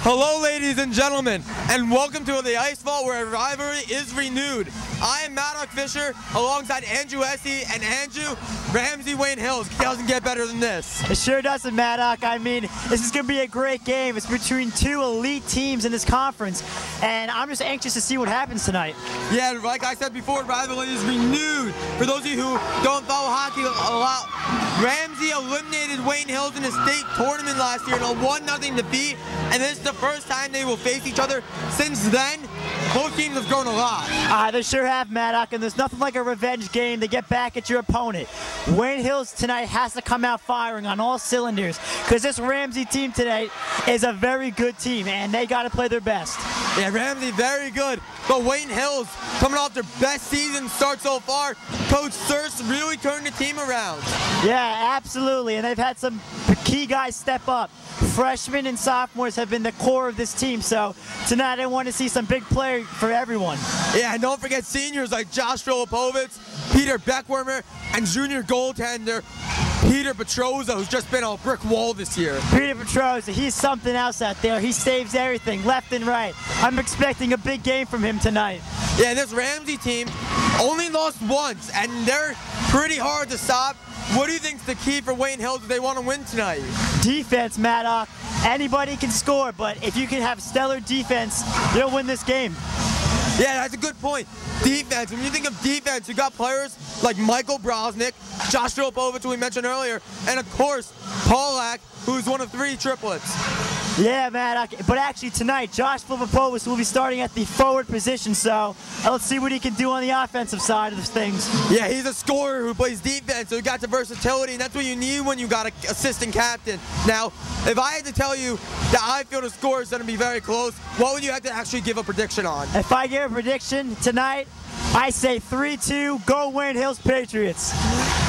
Hello, ladies and gentlemen, and welcome to the Ice Vault, where rivalry is renewed. I am Madoc Fisher, alongside Andrew Easse, and Andrew, Ramsey Wayne Hills. It doesn't get better than this. It sure doesn't, Madoc. I mean, this is going to be a great game. It's between two elite teams in this conference, and I'm just anxious to see what happens tonight. Yeah, like I said before, rivalry is renewed. For those of you who don't follow hockey a lot, Ramsey eliminated Wayne Hills in the state tournament last year in a 1-0 defeat, and this is the first time they will face each other. Since then, both teams have grown a lot. They sure have, Madoc, and there's nothing like a revenge game to get back at your opponent. Wayne Hills tonight has to come out firing on all cylinders, because this Ramsey team today is a very good team, and they got to play their best. Yeah, Ramsey very good, but Wayne Hills coming off their best season start so far. Coach Thirst really turned the team around. Yeah, absolutely, and they've had some key guys step up. Freshmen and sophomores have been the core of this team, so tonight I want to see some big play for everyone. Yeah, and don't forget seniors like Josh Filipovitz, Peter Beckwormer, and junior goaltender Peter Petroza, who's just been a brick wall this year. Peter Petroza, he's something else out there. He saves everything, left and right. I'm expecting a big game from him tonight. Yeah, this Ramsey team only lost once, and they're pretty hard to stop. What do you think's the key for Wayne Hills if they want to win tonight? Defense, Madoc. Anybody can score, but if you can have stellar defense, you'll win this game. Yeah, that's a good point. Defense. When you think of defense, you got players like Michael Brosnick, Josh Filipovitz, who we mentioned earlier, and of course, Paulak, who's one of 3 triplets. Yeah, Madoc, but actually tonight, Josh Filipovitz will be starting at the forward position, so let's see what he can do on the offensive side of things. Yeah, he's a scorer who plays defense, so he got the versatility, and that's what you need when you got an assistant captain. Now, if I had to tell you that I feel the score is going to be very close, what would you have to actually give a prediction on? If I give a prediction tonight, I say 3-2, go Wayne Hills Patriots.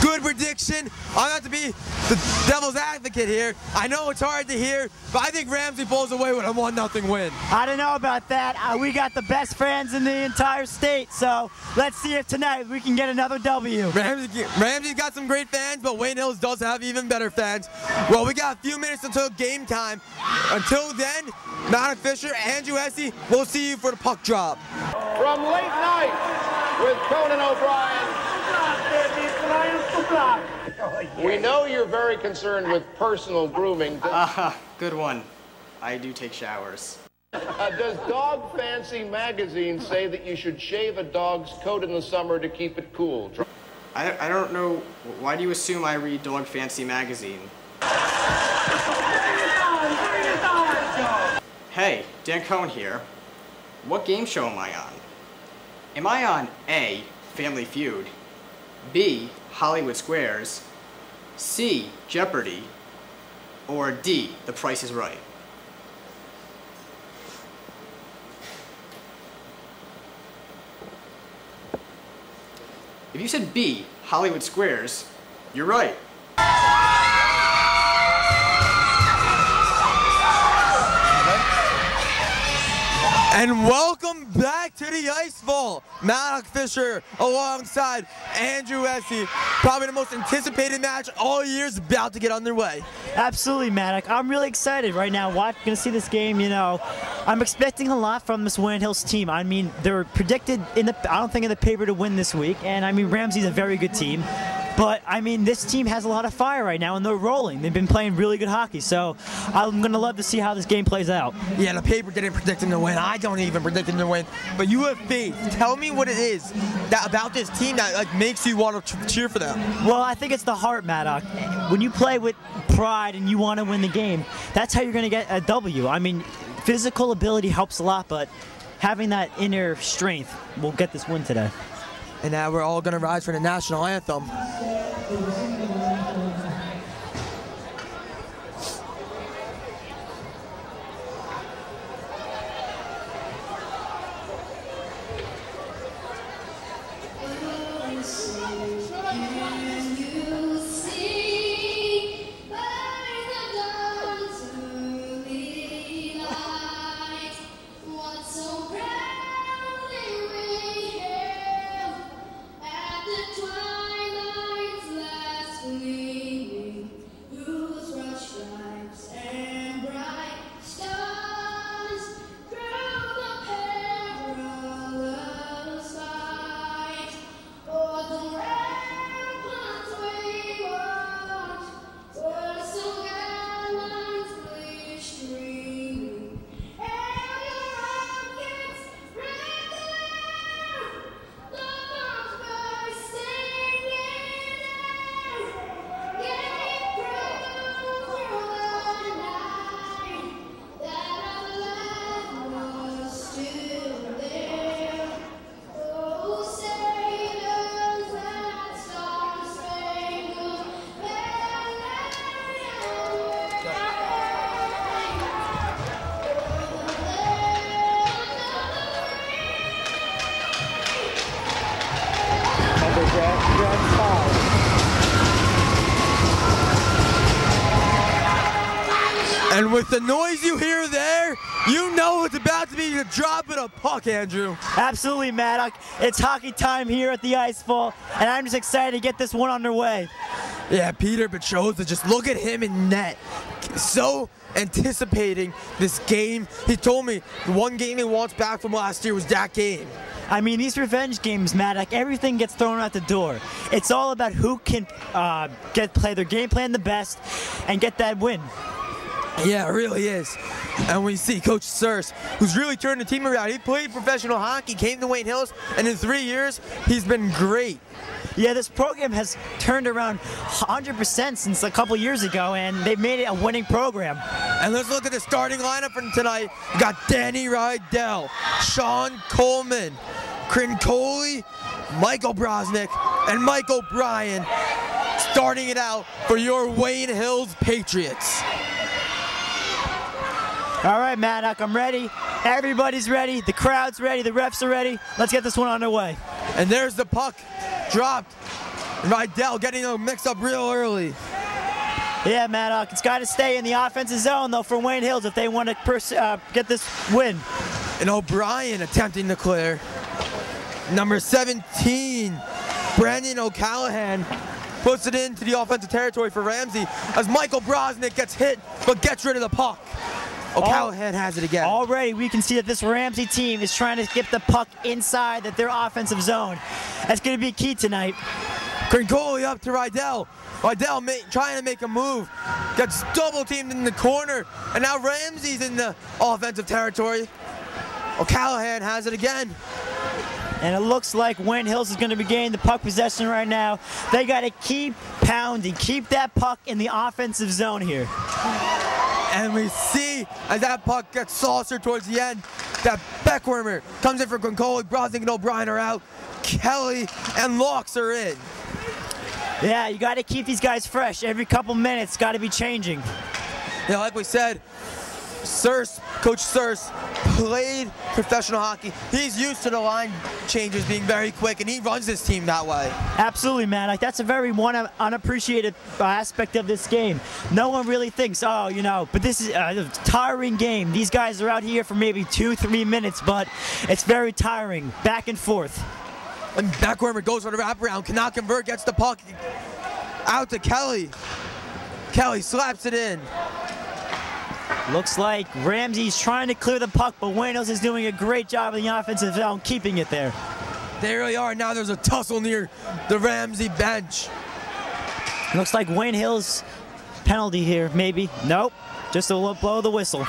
Good prediction. I'm not to be the devil's advocate here. I know it's hard to hear, but I think Ramsey pulls away with a 1-0 win. I don't know about that. We got the best fans in the entire state, so let's see if tonight we can get another W. Ramsey's got some great fans, but Wayne Hills does have even better fans. Well, we got a few minutes until game time. Until then, Madoc Fisher, Andrew Easse, we'll see you for the puck drop. From late night with Conan O'Brien. We know you're very concerned with personal grooming. Good one. I do take showers. Does Dog Fancy magazine say that you should shave a dog's coat in the summer to keep it cool? I don't know. Why do you assume I read Dog Fancy magazine? Hey, Dan Cohn here. What game show am I on? Am I on A, Family Feud, B, Hollywood Squares, C, Jeopardy, or D, The Price is Right? If you said B, Hollywood Squares, you're right. And welcome back to the Ice Vault. Madoc Fisher alongside Andrew Easse. Probably the most anticipated match all year is about to get underway. Absolutely, Madoc. I'm really excited right now. Going to see this game, you know. I'm expecting a lot from this Wayne Hills team. I mean, they're predicted I don't think in the paper to win this week. And I mean, Ramsey's a very good team. But, I mean, this team has a lot of fire right now, and they're rolling. They've been playing really good hockey, so I'm going to love to see how this game plays out. Yeah, the paper didn't predict them to win. I don't even predict them to win. But you have faith. Tell me what it is about this team that makes you want to cheer for them. Well, I think it's the heart, Madoc. When you play with pride and you want to win the game, that's how you're going to get a W. I mean, physical ability helps a lot, but having that inner strength will get this win today. And now we're all going to rise for the national anthem. And with the noise you hear there, you know it's about to be the drop of the puck, Andrew. Absolutely, Madoc. It's hockey time here at the Easse Bowl, and I'm just excited to get this one underway. Yeah, Peter Petroza, just look at him in net. So anticipating this game. He told me the one game he wants back from last year was that game. I mean, these revenge games, Madoc, everything gets thrown out the door. It's all about who can play their game plan the best and get that win. Yeah, it really is. And we see Coach Easse, who's really turned the team around. He played professional hockey, came to Wayne Hills, and in 3 years, he's been great. Yeah, this program has turned around 100% since a couple years ago, and they've made it a winning program. And let's look at the starting lineup from tonight. We got Danny Rydell, Sean Coleman, Crincoli, Michael Brosnick, and Mike O'Brien starting it out for your Wayne Hills Patriots. All right, Madoc, I'm ready. Everybody's ready. The crowd's ready. The refs are ready. Let's get this one underway. And there's the puck dropped. Rydell getting a mix-up real early. Yeah, Madoc, it's got to stay in the offensive zone, though, for Wayne Hills if they want to get this win. And O'Brien attempting to clear. Number 17, Brandon O'Callahan, puts it into the offensive territory for Ramsey as Michael Brosnick gets hit but gets rid of the puck. O'Callahan has it again. Already we can see that this Ramsey team is trying to get the puck inside their offensive zone. That's going to be key tonight. Crincoli up to Rydell. Rydell trying to make a move. Gets double teamed in the corner. And now Ramsey's in the offensive territory. O'Callahan has it again. And it looks like Wayne Hills is going to be gaining the puck possession right now. They got to keep pounding, keep that puck in the offensive zone here. And we see as that puck gets saucered towards the end, that Beckwormer comes in for Crincoli, Brosnick and O'Brien are out. Kelly and Locks are in. Yeah, you got to keep these guys fresh. Every couple minutes, got to be changing. Yeah, like we said, Coach Easse played professional hockey. He's used to the line changes being very quick, and he runs his team that way. Absolutely, man. Like, that's a very unappreciated aspect of this game. No one really thinks, oh, you know, but this is a tiring game. These guys are out here for maybe 2-3 minutes, but it's very tiring, back and forth. And Beckwormer goes for the wraparound, cannot convert, gets the puck out to Kelly. Kelly slaps it in. Looks like Ramsey's trying to clear the puck, but Wayne Hills is doing a great job in the offensive zone, keeping it there. They really are. Now there's a tussle near the Ramsey bench. Looks like Wayne Hills penalty here, maybe. Nope, just a blow of the whistle.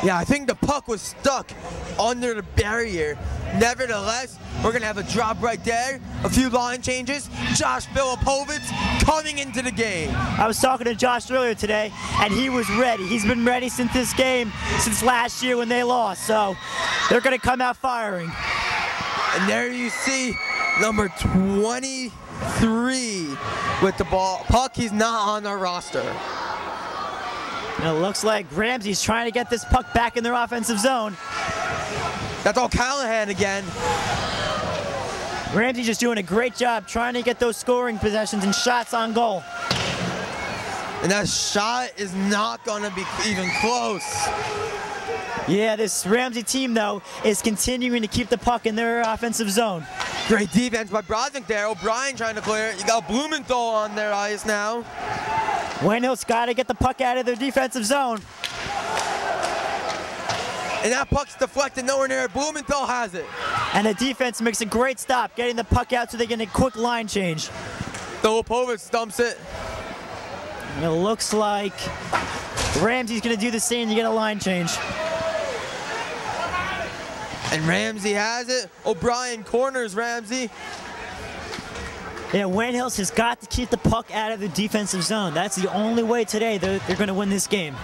Yeah, I think the puck was stuck under the barrier. Nevertheless, we're going to have a drop right there. A few line changes. Josh Filipovitz coming into the game. I was talking to Josh earlier today, and he was ready. He's been ready since this game, since last year when they lost. So they're going to come out firing. And there you see number 23 with the ball. Puck, he's not on our roster. And it looks like Ramsey's trying to get this puck back in their offensive zone. That's O'Callahan again. Ramsey just doing a great job trying to get those scoring possessions and shots on goal. And that shot is not going to be even close. Yeah, this Ramsey team, though, is continuing to keep the puck in their offensive zone. Great defense by Brosnick there. O'Brien trying to clear it. You got Blumenthal on their ice now. Wayne Hills got to get the puck out of their defensive zone. And that puck's deflected nowhere near it. Blumenthal has it. And the defense makes a great stop, getting the puck out so they get a quick line change. Filipovitz stumps it. And it looks like Ramsey's going to do the same to get a line change. And Ramsey has it. O'Brien corners Ramsey. Yeah, Wayne Hills has got to keep the puck out of the defensive zone. That's the only way today they're going to win this game.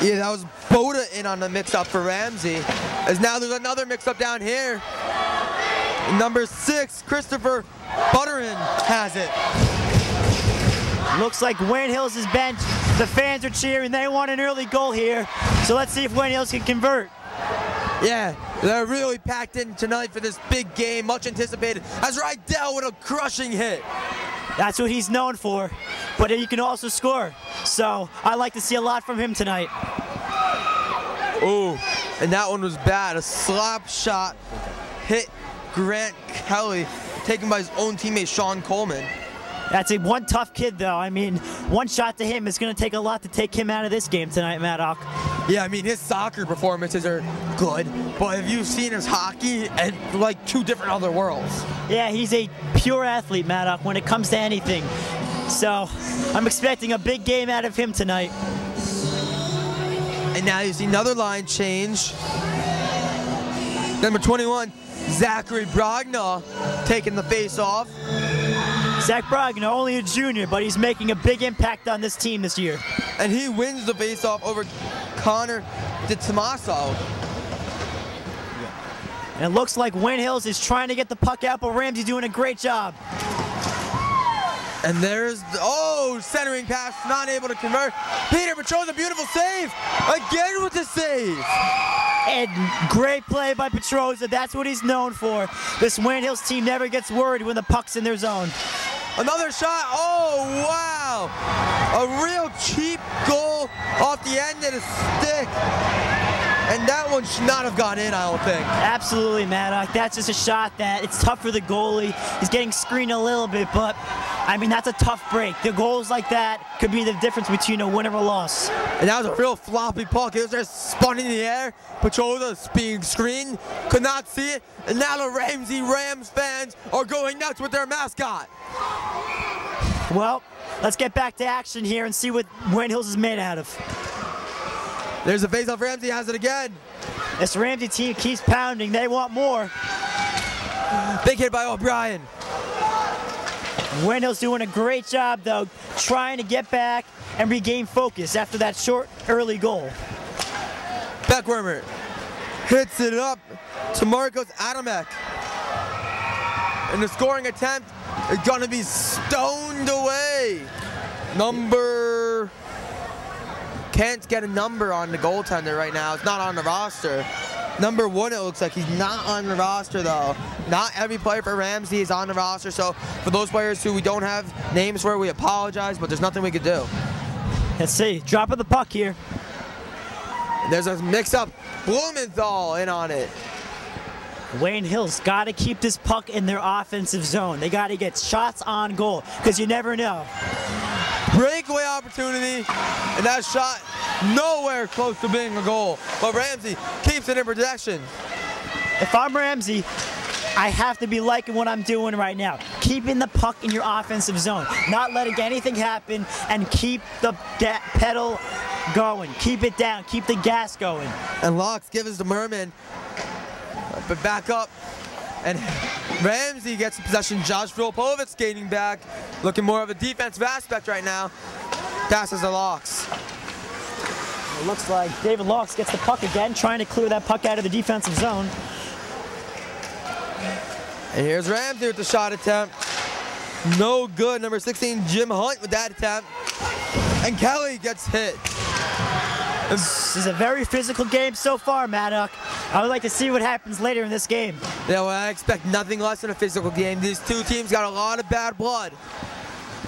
Yeah, that was Boda in on the mix-up for Ramsey. As now there's another mix-up down here. Number 6, Christopher Butterin has it. Looks like Wayne Hills' bench. The fans are cheering. They want an early goal here. So let's see if Wayne Hills can convert. Yeah, they're really packed in tonight for this big game, much anticipated. As Rydell with a crushing hit. That's what he's known for, but he can also score. So I like to see a lot from him tonight. Ooh, and that one was bad. A slap shot hit Grant Kelly, taken by his own teammate Sean Coleman. That's one tough kid, though. I mean, one shot to him is going to take a lot to take him out of this game tonight, Madoc. Yeah, I mean, his soccer performances are good, but have you seen his hockey? And like two different other worlds. Yeah, he's a pure athlete, Madoc, when it comes to anything. So I'm expecting a big game out of him tonight. And now you see another line change. Number 21, Zachary Brogna taking the face off. Zach Brogna, only a junior, but he's making a big impact on this team this year. And he wins the face-off over Connor DiTomaso. And it looks like Wayne Hills is trying to get the puck out, but Ramsey doing a great job. And there's, centering pass, not able to convert. Peter Petroza, a beautiful save. Again with the save. And great play by Petroza. That's what he's known for. This Wayne Hills team never gets worried when the puck's in their zone. Another shot. Oh, wow. A real cheap goal off the end of the stick. And that one should not have gone in, I don't think. Absolutely, Madoc. That's just a shot that it's tough for the goalie. He's getting screened a little bit, but I mean, that's a tough break. The goals like that could be the difference between a win or a loss. And that was a real floppy puck. It was just spun in the air. Petroza being screened, could not see it. And now the Ramsey Rams fans are going nuts with their mascot. Well, let's get back to action here and see what Wayne Hills is made out of. There's a face-off. Ramsey has it again. This Ramsey team keeps pounding. They want more. Big hit by O'Brien. Wayne Hills doing a great job, though, trying to get back and regain focus after that short early goal. Beckwormer hits it up to Marcos Adamek. And the scoring attempt is going to be stoned away. Can't get a number on the goaltender right now. It's not on the roster. Number 1, it looks like he's not on the roster, though. Not every player for Ramsey is on the roster, so for those players who we don't have names for, we apologize, but there's nothing we could do. Let's see. Drop of the puck here. There's a mix-up. Blumenthal in on it. Wayne Hills got to keep this puck in their offensive zone. They got to get shots on goal, because you never know. Breakaway opportunity, and that shot nowhere close to being a goal. But Ramsey keeps it in possession. If I'm Ramsey, I have to be liking what I'm doing right now. Keeping the puck in your offensive zone, not letting anything happen, and keep the pedal going. Keep it down, keep the gas going. And Locks gives the Merman, but back up. And Ramsey gets the possession. Josh Filipovic skating back, looking more of a defensive aspect right now. Passes to Locks. It looks like David Locks gets the puck again, trying to clear that puck out of the defensive zone. And here's Ramsey with the shot attempt. No good. Number 16, Jim Hunt with that attempt. And Kelly gets hit. This is a very physical game so far, Madoc. I would like to see what happens later in this game. Yeah, well, I expect nothing less than a physical game. These two teams got a lot of bad blood.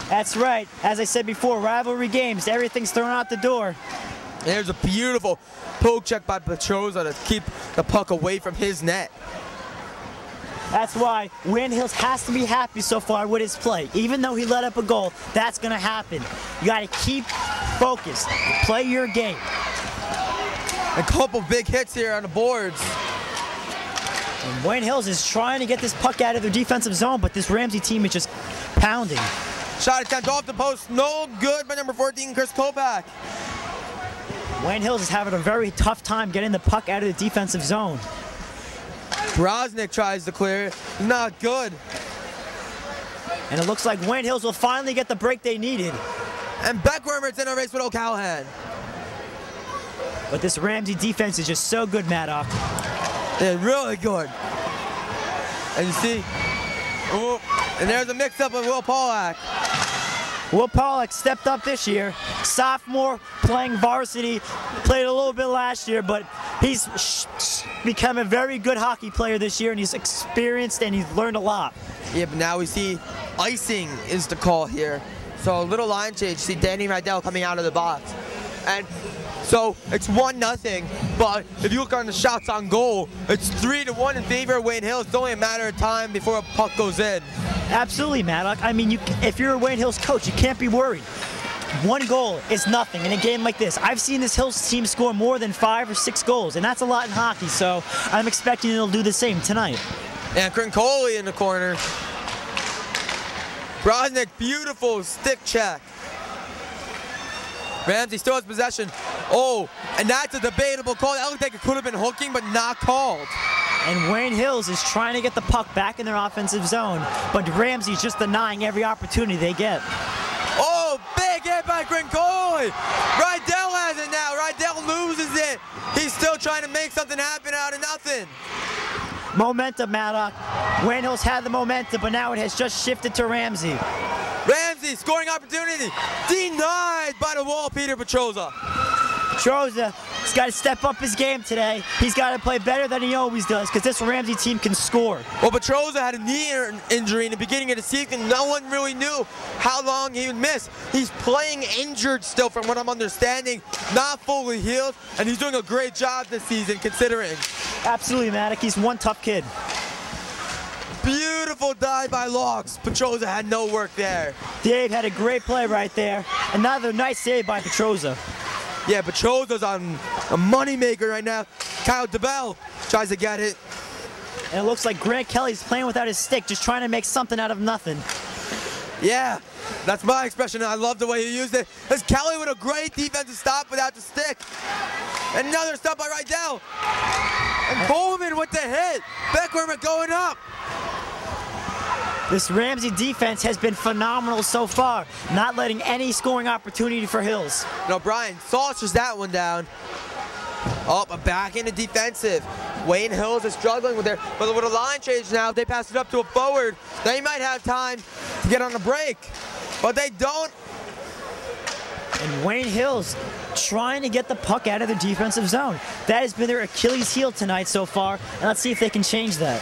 That's right. As I said before, rivalry games, everything's thrown out the door. There's a beautiful poke check by Petroza to keep the puck away from his net. That's why Wayne Hills has to be happy so far with his play. Even though he let up a goal, that's going to happen. You got to keep focused. Play your game. A couple big hits here on the boards. And Wayne Hills is trying to get this puck out of their defensive zone, but this Ramsey team is just pounding. Shot attempt off the post, no good by number 14, Chris Kopak. Wayne Hills is having a very tough time getting the puck out of the defensive zone. Brosnick tries to clear it, not good. And it looks like Wayne Hills will finally get the break they needed. And Beckwormer's in a race with O'Callahan. But this Ramsey defense is just so good, Madoc. They're really good. And you see, and there's a mix-up with Will Pollack. Will Pollock stepped up this year. Sophomore, playing varsity, played a little bit last year, but he's become a very good hockey player this year, and he's experienced and he's learned a lot. Yeah, but now we see icing is the call here. So a little line change. See Danny Rydell coming out of the box. And so it's 1-0, but if you look on the shots on goal, it's 3-1 in favor of Wayne Hills. It's only a matter of time before a puck goes in. Absolutely, Madoc. I mean, if you're a Wayne Hills coach, you can't be worried. One goal is nothing in a game like this. I've seen this Hills team score more than 5 or 6 goals, and that's a lot in hockey, so I'm expecting they'll do the same tonight. And Crincoli in the corner. Brosnick, beautiful stick check. Ramsey still has possession. Oh, and that's a debatable call. That looked like it could have been hooking, but not called. And Wayne Hills is trying to get the puck back in their offensive zone, but Ramsey's just denying every opportunity they get. Oh, big hit by Crincoli. Rydell has it now. Rydell loses it. He's still trying to make something happen out of nothing. Momentum, Madoc. Wayne Hills had the momentum, but now it has just shifted to Ramsey. Ramsey, scoring opportunity. Denied by the wall, Peter Petroza. Petroza's got to step up his game today. He's got to play better than he always does, because this Ramsey team can score. Well, Petroza had a knee injury in the beginning of the season. No one really knew how long he would miss. He's playing injured still, from what I'm understanding, not fully healed, and he's doing a great job this season, considering. Absolutely, Madoc. He's one tough kid. Beautiful dive by Locks. Petroza had no work there. Dave had a great play right there. Another nice save by Petroza. Yeah, Petroza's on a moneymaker right now. Kyle DeBell tries to get it. And it looks like Grant Kelly's playing without his stick, just trying to make something out of nothing. Yeah, that's my expression. I love the way he used it. There's Kelly with a great defensive stop without the stick. Another stop by Rydell. And Coleman with the hit. Beckerman going up. This Ramsey defense has been phenomenal so far, not letting any scoring opportunity for Hills. No, Brian saucers that one down. Oh, but back into defensive. Wayne Hills is struggling with but with a line change now. If they pass it up to a forward, they might have time to get on the break, but they don't. And Wayne Hills trying to get the puck out of their defensive zone. That has been their Achilles heel tonight so far, and let's see if they can change that.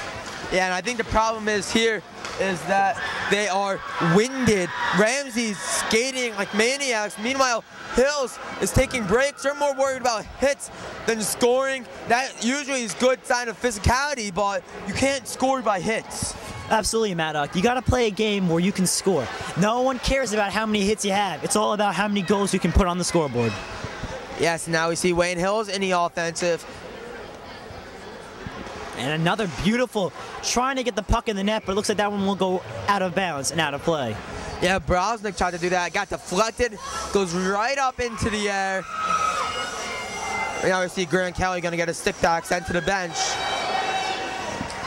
Yeah, and I think the problem is here is that they are winded. Ramsey's skating like maniacs. Meanwhile, Hills is taking breaks. They're more worried about hits than scoring. That usually is a good sign of physicality, but you can't score by hits. Absolutely, Madoc. You got to play a game where you can score. No one cares about how many hits you have. It's all about how many goals you can put on the scoreboard. Yes, now we see Wayne Hills in the offensive. And another beautiful, trying to get the puck in the net, but it looks like that one will go out of bounds and out of play. Yeah, Brosnick tried to do that. Got deflected, goes right up into the air. Now we see Grant Kelly going to get a stick back, sent to the bench.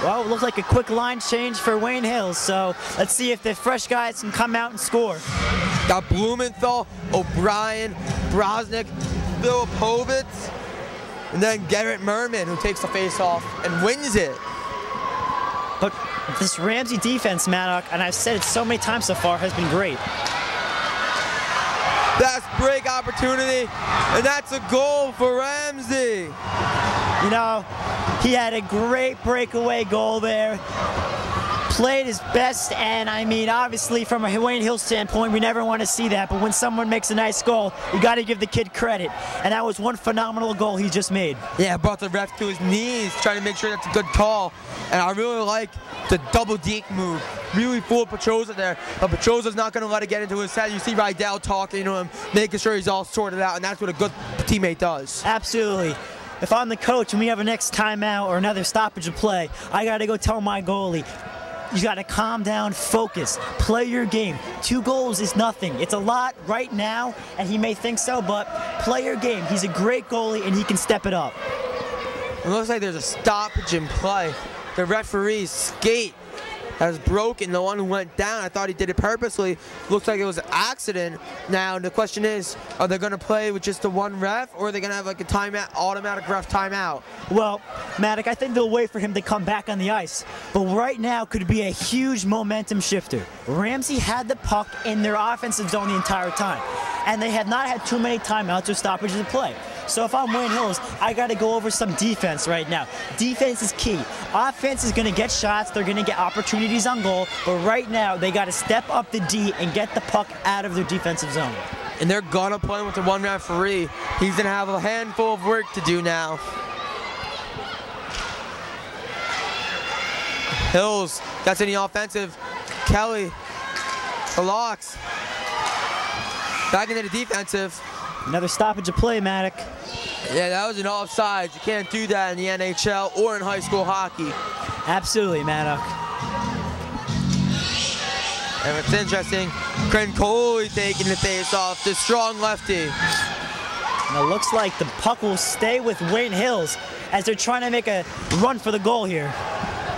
Well, it looks like a quick line change for Wayne Hills, so let's see if the fresh guys can come out and score. Got Blumenthal, O'Brien, Brosnick, Filipovitz, and then Garrett Merman, who takes the face-off and wins it. But this Ramsey defense, Madoc, and I've said it so many times so far, has been great. That's break opportunity, and that's a goal for Ramsey. You know, he had a great breakaway goal there. Played his best, and I mean, obviously from a Wayne Hill standpoint, we never want to see that, but when someone makes a nice goal, you got to give the kid credit, and that was one phenomenal goal he just made. Yeah, brought the ref to his knees, trying to make sure that's a good call, and I really like the double deke move. Really fooled Petroza there, but Petroza's not going to let it get into his head. You see Rydell talking to him, making sure he's all sorted out, and that's what a good teammate does. Absolutely. If I'm the coach and we have a next timeout or another stoppage of play, I got to go tell my goalie, you got to calm down, focus, play your game. 2 goals is nothing. It's a lot right now, and he may think so, but play your game. He's a great goalie, and he can step it up. It looks like there's a stoppage in play. The referees skate that was broken. The one who went down, I thought he did it purposely. Looks like it was an accident. Now the question is, are they going to play with just the one ref, or are they going to have like a timeout, automatic ref timeout? Well, Madoc, I think they'll wait for him to come back on the ice. But right now could be a huge momentum shifter. Ramsey had the puck in their offensive zone the entire time, and they have not had too many timeouts or stoppages of play. So if I'm Wayne Hills, I got to go over some defense right now. Defense is key. Offense is going to get shots. They're going to get opportunities on goal. But right now, they got to step up the D and get the puck out of their defensive zone. And they're going to play with the one referee. He's going to have a handful of work to do now. Hills, that's in the offensive. Kelly, the locks. Back into the defensive. Another stoppage of play, Madoc. Yeah, that was an offside. You can't do that in the NHL or in high school hockey. Absolutely, Madoc. And what's interesting, Crincoli taking the face off, the strong lefty. And it looks like the puck will stay with Wayne Hills as they're trying to make a run for the goal here.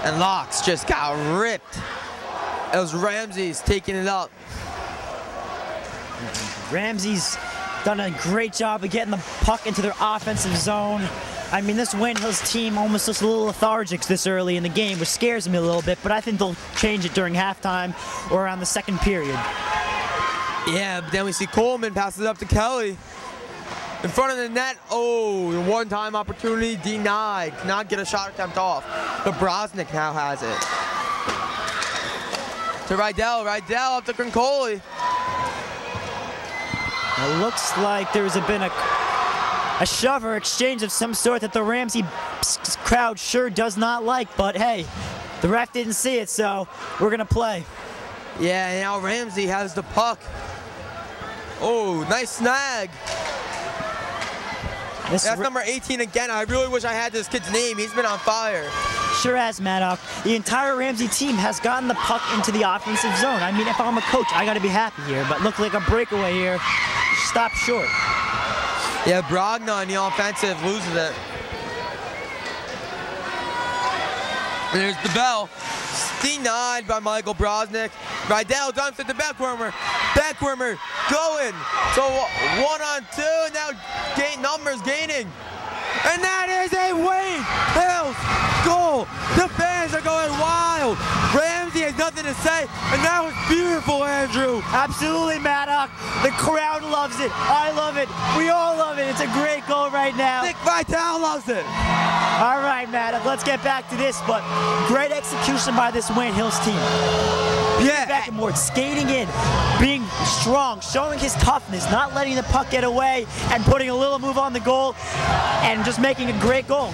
And Locks just got ripped. It was Ramsey's taking it up. Ramsey's done a great job of getting the puck into their offensive zone. I mean, this Wayne Hills team almost looks a little lethargic this early in the game, which scares me a little bit, but I think they'll change it during halftime or around the second period. Yeah, but then we see Coleman passes it up to Kelly. In front of the net, oh, the one-time opportunity denied. Cannot get a shot attempt off, but Brosnick now has it. To Rydell up to Crincoli. It looks like there's been a shove or exchange of some sort that the Ramsey crowd sure does not like, but hey, the ref didn't see it, so we're gonna play. Yeah, and now Ramsey has the puck. Oh, nice snag. That's number 18 again. I really wish I had this kid's name. He's been on fire. Sure has, Madoc. The entire Ramsey team has gotten the puck into the offensive zone. I mean, if I'm a coach, I gotta be happy here, but look like a breakaway here. Stop short. Yeah, Brogna in the offensive loses it. And there's the bell. Denied by Michael Brosnick. Rydell dumps it to Beckwurmer. Beckwurmer going. So 1-on-2, now numbers gaining. And that is a Wayne Hills goal. The fans are going wild. Ramsey has nothing to say, and that was beautiful, Andrew. Absolutely, Madoc. The crowd loves it. I love it. We all love it. It's a great goal right now. Nick Vitale loves it. All right, Madoc, let's get back to this, but great execution by this Wayne Hills team. Yeah. Back and forth, skating in, being strong, showing his toughness, not letting the puck get away, and putting a little move on the goal, and just making a great goal.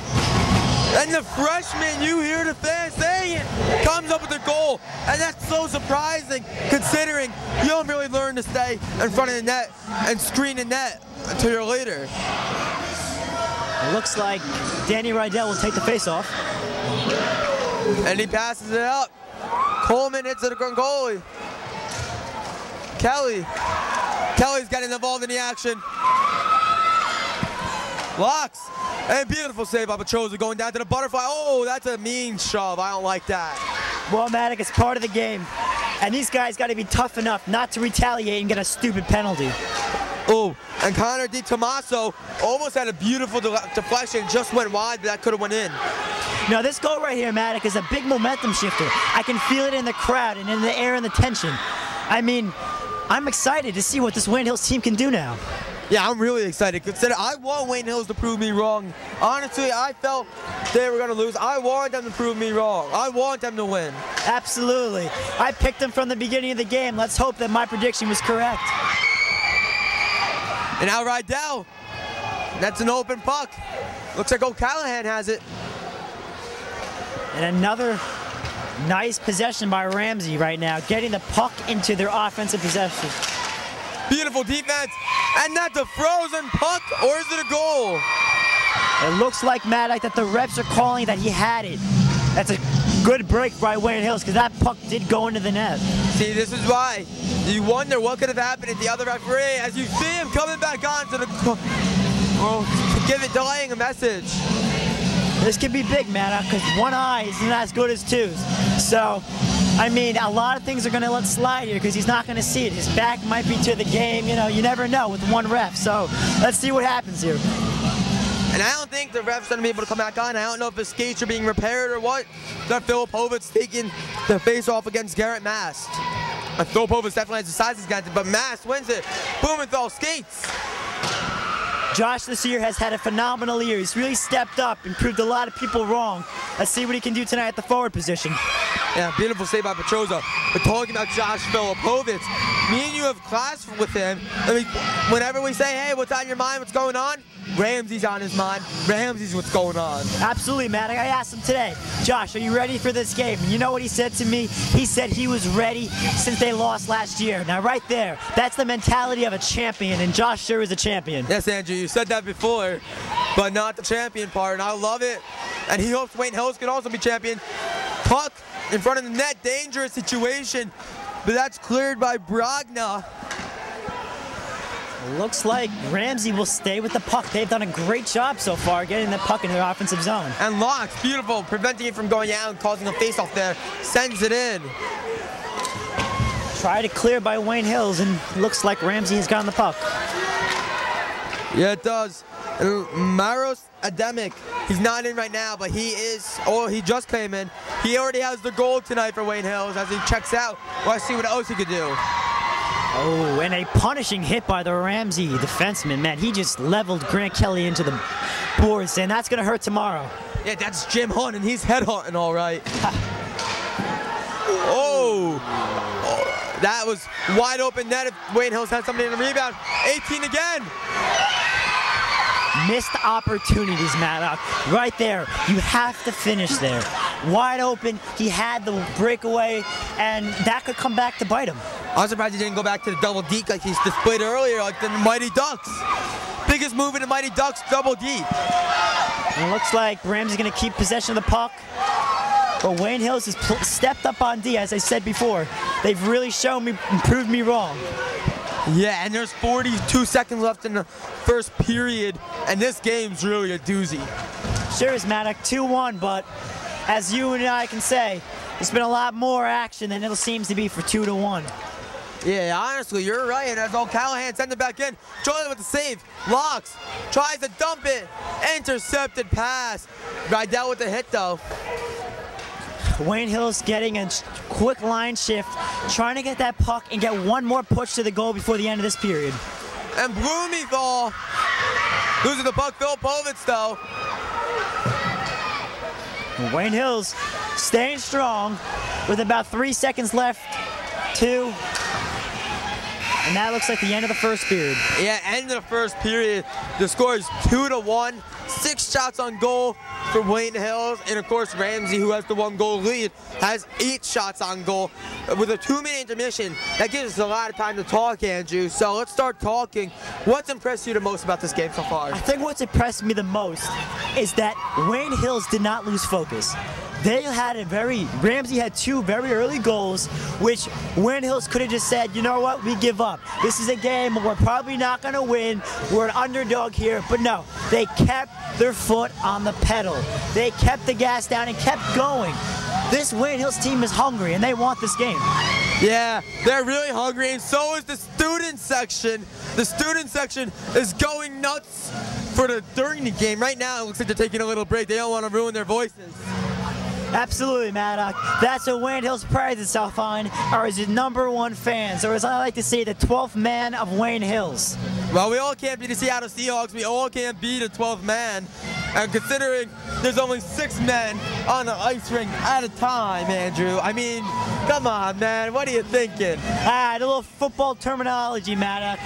And the freshman, you hear the fans saying it, comes up with a goal. And that's so surprising, considering you don't really learn to stay in front of the net and screen the net until you're later. It looks like Danny Rydell will take the face-off. And he passes it up. Coleman hits it to Crincoli. Kelly's getting involved in the action. Locks. And beautiful save by Petroza going down to the butterfly. Oh, that's a mean shove. I don't like that. Well, Madoc, it's part of the game. And these guys got to be tough enough not to retaliate and get a stupid penalty. Oh, and Connor DiTomaso almost had a beautiful deflection, just went wide, but that could have went in. Now, this goal right here, Madoc, is a big momentum shifter. I can feel it in the crowd and in the air and the tension. I mean, I'm excited to see what this Wayne Hills team can do now. Yeah, I'm really excited. Consider I want Wayne Hills to prove me wrong. Honestly, I felt they were going to lose. I want them to prove me wrong. I want them to win. Absolutely. I picked them from the beginning of the game. Let's hope that my prediction was correct. And now Rydell. That's an open puck. Looks like O'Callahan has it. And another nice possession by Ramsey right now, getting the puck into their offensive possession. Beautiful defense. And that's a frozen puck, or is it a goal? It looks like, Madoc, that the refs are calling that he had it. That's a good break by Wayne Hills, because that puck did go into the net. See, this is why you wonder what could have happened if the other referee, as you see him coming back on to the, delaying a message. This could be big, Madoc, because one eye isn't as good as two. So I mean, a lot of things are going to let slide here because he's not going to see it. His back might be to the game. You know, you never know with one ref. So let's see what happens here. And I don't think the ref's going to be able to come back on. I don't know if his skates are being repaired or what. Got Filipovich taking the face-off against Garrett Mast. Filipovich definitely has the size against it, but Mast wins it. Blumenthal skates. Josh this year has had a phenomenal year. He's really stepped up and proved a lot of people wrong. Let's see what he can do tonight at the forward position. Yeah, beautiful save by Petroza. But talking about Josh Filipovich, me and you have class with him. I mean, whenever we say, hey, what's on your mind, what's going on? Ramsey's on his mind. Ramsey's what's going on. Absolutely, Madoc. I asked him today, Josh, are you ready for this game? And you know what he said to me? He said he was ready since they lost last year. Now, right there, that's the mentality of a champion, and Josh sure is a champion. Yes, Andrew, you said that before, but not the champion part, and I love it. And he hopes Wayne Hills can also be champion. Puck in front of the net, dangerous situation, but that's cleared by Brogna. Looks like Ramsey will stay with the puck. They've done a great job so far getting the puck in their offensive zone. And Locks, beautiful, preventing it from going out and causing a face-off there. Sends it in. Tried to clear by Wayne Hills, and looks like Ramsey has gotten the puck. Yeah, it does. Maros Ademic, he's not in right now, but he is, he just came in. He already has the goal tonight for Wayne Hills as he checks out. Let's see what else he could do. Oh, and a punishing hit by the Ramsey defenseman. Man, he just leveled Grant Kelly into the boards, and that's going to hurt tomorrow. Yeah, that's Jim Hunt, and he's headhunting all right. Oh, that was wide open net if Wayne Hills had somebody in the rebound. 18 again. Missed opportunities, Madoc. Right there. You have to finish there. Wide open. He had the breakaway, and that could come back to bite him. I'm surprised he didn't go back to the double deep like he's displayed earlier, like the Mighty Ducks. Biggest move in the Mighty Ducks, double deep. And it looks like Ramsey's going to keep possession of the puck. But Wayne Hills has stepped up on D, as I said before. They've really shown me and proved me wrong. Yeah, and there's 42 seconds left in the first period, and this game's really a doozy. Sure is, Madoc, 2-1, but as you and I can say, there's been a lot more action than it seems to be for 2-1. Yeah, honestly, you're right, and as O'Callahan sends it back in, Jordan with the save, Locks, tries to dump it, intercepted pass. Rydell with the hit, though. Wayne Hills getting a quick line shift, trying to get that puck and get one more push to the goal before the end of this period. And Blumenthal losing the puck, Filipovich, though. Wayne Hills staying strong with about 3 seconds left. 2. And that looks like the end of the first period. Yeah, end of the first period. The score is 2-1. 6 shots on goal for Wayne Hills. And of course, Ramsey, who has the 1-goal lead, has 8 shots on goal. With a 2-minute intermission, that gives us a lot of time to talk, Andrew. So let's start talking. What's impressed you the most about this game so far? I think what's impressed me the most is that Wayne Hills did not lose focus. They had Ramsey had 2 very early goals, which Wayne Hills could have just said, you know what, we give up. This is a game we're probably not going to win. We're an underdog here. But no, they kept their foot on the pedal. They kept the gas down and kept going. This Wayne Hills team is hungry, and they want this game. Yeah, they're really hungry, and so is the student section. The student section is going nuts during the game. Right now, it looks like they're taking a little break. They don't want to ruin their voices. Absolutely, Madoc. That's what Wayne Hills prides itself on, are his #1 fans, or as I like to say, the 12th man of Wayne Hills. Well, we all can't be the Seattle Seahawks. We all can't be the 12th man. And considering there's only 6 men on the ice rink at a time, Andrew, I mean, come on, man. What are you thinking? A little football terminology, Madoc.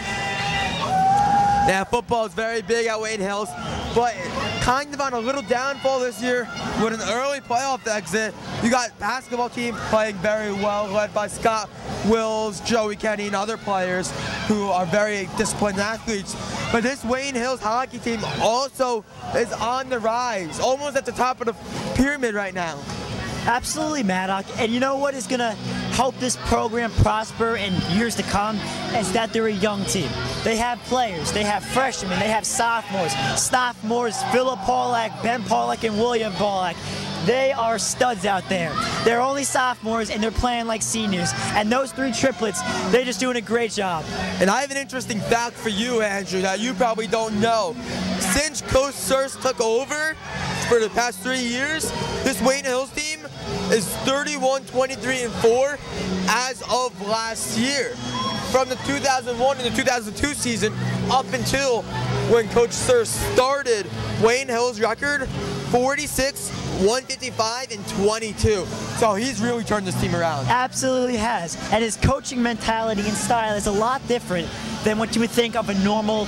Yeah, football is very big at Wayne Hills, but kind of on a little downfall this year with an early playoff exit. You got basketball team playing very well, led by Scott Wills, Joey Kenny, and other players who are very disciplined athletes. But this Wayne Hills hockey team also is on the rise, almost at the top of the pyramid right now. Absolutely, Madoc. And you know what is going to help this program prosper in years to come? Is that they're a young team. They have players. They have freshmen. They have sophomores. Philip Paulak, Ben Paulak, and William Paulak. they are studs out there. They're only sophomores and they're playing like seniors. And those three triplets, they're just doing a great job. And I have an interesting fact for you, Andrew, that you probably don't know. Since Coach Surse took over for the past 3 years, this Wayne Hills team is 31-23-4 as of last year. From the 2001 and the 2002 season up until when Coach Surse started, Wayne Hills' record 46, 155, and 22. So he's really turned this team around. Absolutely has. And his coaching mentality and style is a lot different than what you would think of a normal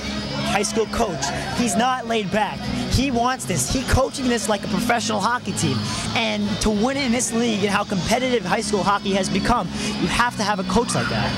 high school coach. He's not laid back. He wants this. He's coaching this like a professional hockey team. And to win in this league and how competitive high school hockey has become, you have to have a coach like that.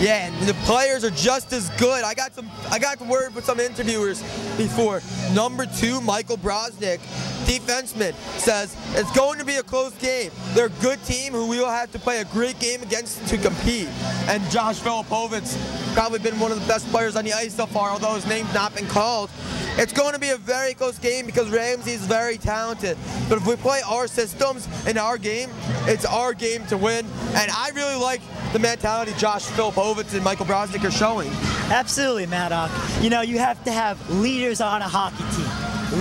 Yeah, and the players are just as good. I got word with some interviewers before. Number 2, Michael Brosnick, defenseman, says it's going to be a close game. They're a good team who we will have to play a great game against to compete. And Josh Filipovic's probably been one of the best players on the ice so far, although his name's not been called. It's going to be a very close game because Ramsey is very talented. But if we play our systems in our game, it's our game to win. And I really like the mentality Josh Filipovic and Michael Brosnick are showing. Absolutely, Madoc. You know, you have to have leaders on a hockey team.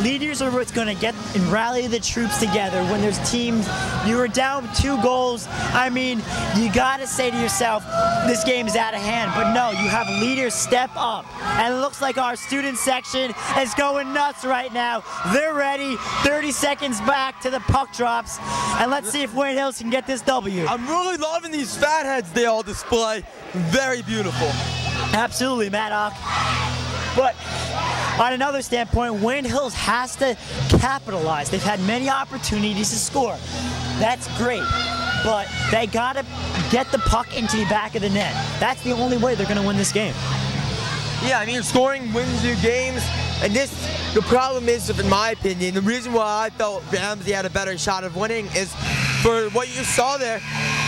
Leaders are what's going to get and rally the troops together when there's teams. You were down 2 goals. I mean, you got to say to yourself, this game is out of hand. But no, you have leaders step up. And it looks like our student section is going nuts right now. They're ready. 30 seconds back to the puck drops. And let's see if Wayne Hills can get this W. I'm really loving these fatheads they all display. Very beautiful. Absolutely, Madoc. But on another standpoint, Wayne Hills has to capitalize. They've had many opportunities to score. That's great. But they got to get the puck into the back of the net. That's the only way they're going to win this game. Yeah, I mean, scoring wins you games. And the problem is, in my opinion, the reason why I felt Ramsey had a better shot of winning is for what you saw there.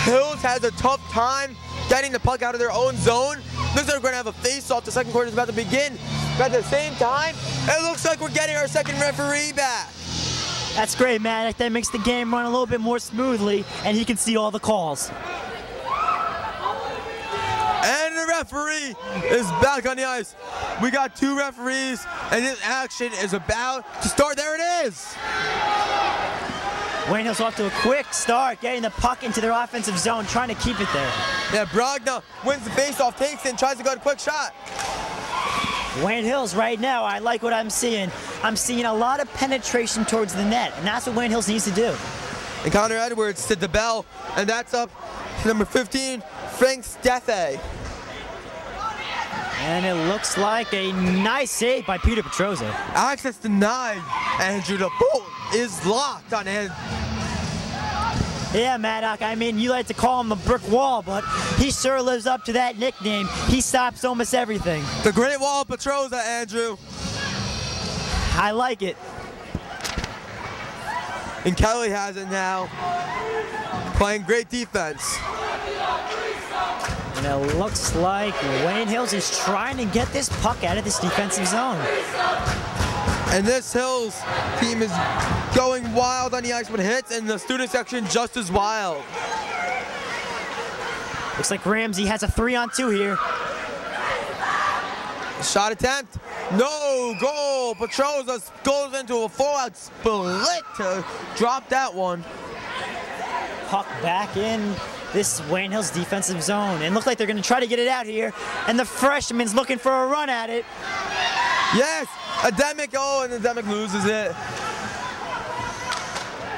Hills has a tough time getting the puck out of their own zone. Looks like we're going to have a face-off. The second quarter is about to begin. But at the same time, it looks like we're getting our second referee back. That's great, Madoc. That makes the game run a little bit more smoothly, and he can see all the calls. And the referee is back on the ice. We got 2 referees, and this action is about to start. There it is. Wayne Hills off to a quick start, getting the puck into their offensive zone, trying to keep it there. Yeah, Brogna wins the faceoff, takes it, and tries to go to a quick shot. Wayne Hills right now, I like what I'm seeing. I'm seeing a lot of penetration towards the net, and that's what Wayne Hills needs to do. And Connor Edwards to the bell, and that's up to number 15, Frank Steffe. And it looks like a nice save by Peter Petroza. Access denied, Andrew. The bolt is locked on him. Yeah, Madoc, I mean, you like to call him the brick wall, but he sure lives up to that nickname. He stops almost everything. The Great Wall of Petroza, Andrew. I like it. And Kelly has it now, playing great defense. And it looks like Wayne Hills is trying to get this puck out of this defensive zone. And this Hills team is going wild on the ice with hits, and the student section just as wild. Looks like Ramsey has a 3-on-2 here. Shot attempt. No goal. Petroza goes into a full-out split to drop that one. Puck back in this Wayne Hills defensive zone. And look like they're going to try to get it out here. And the freshman's looking for a run at it. Yes. Ademic, and Ademic loses it.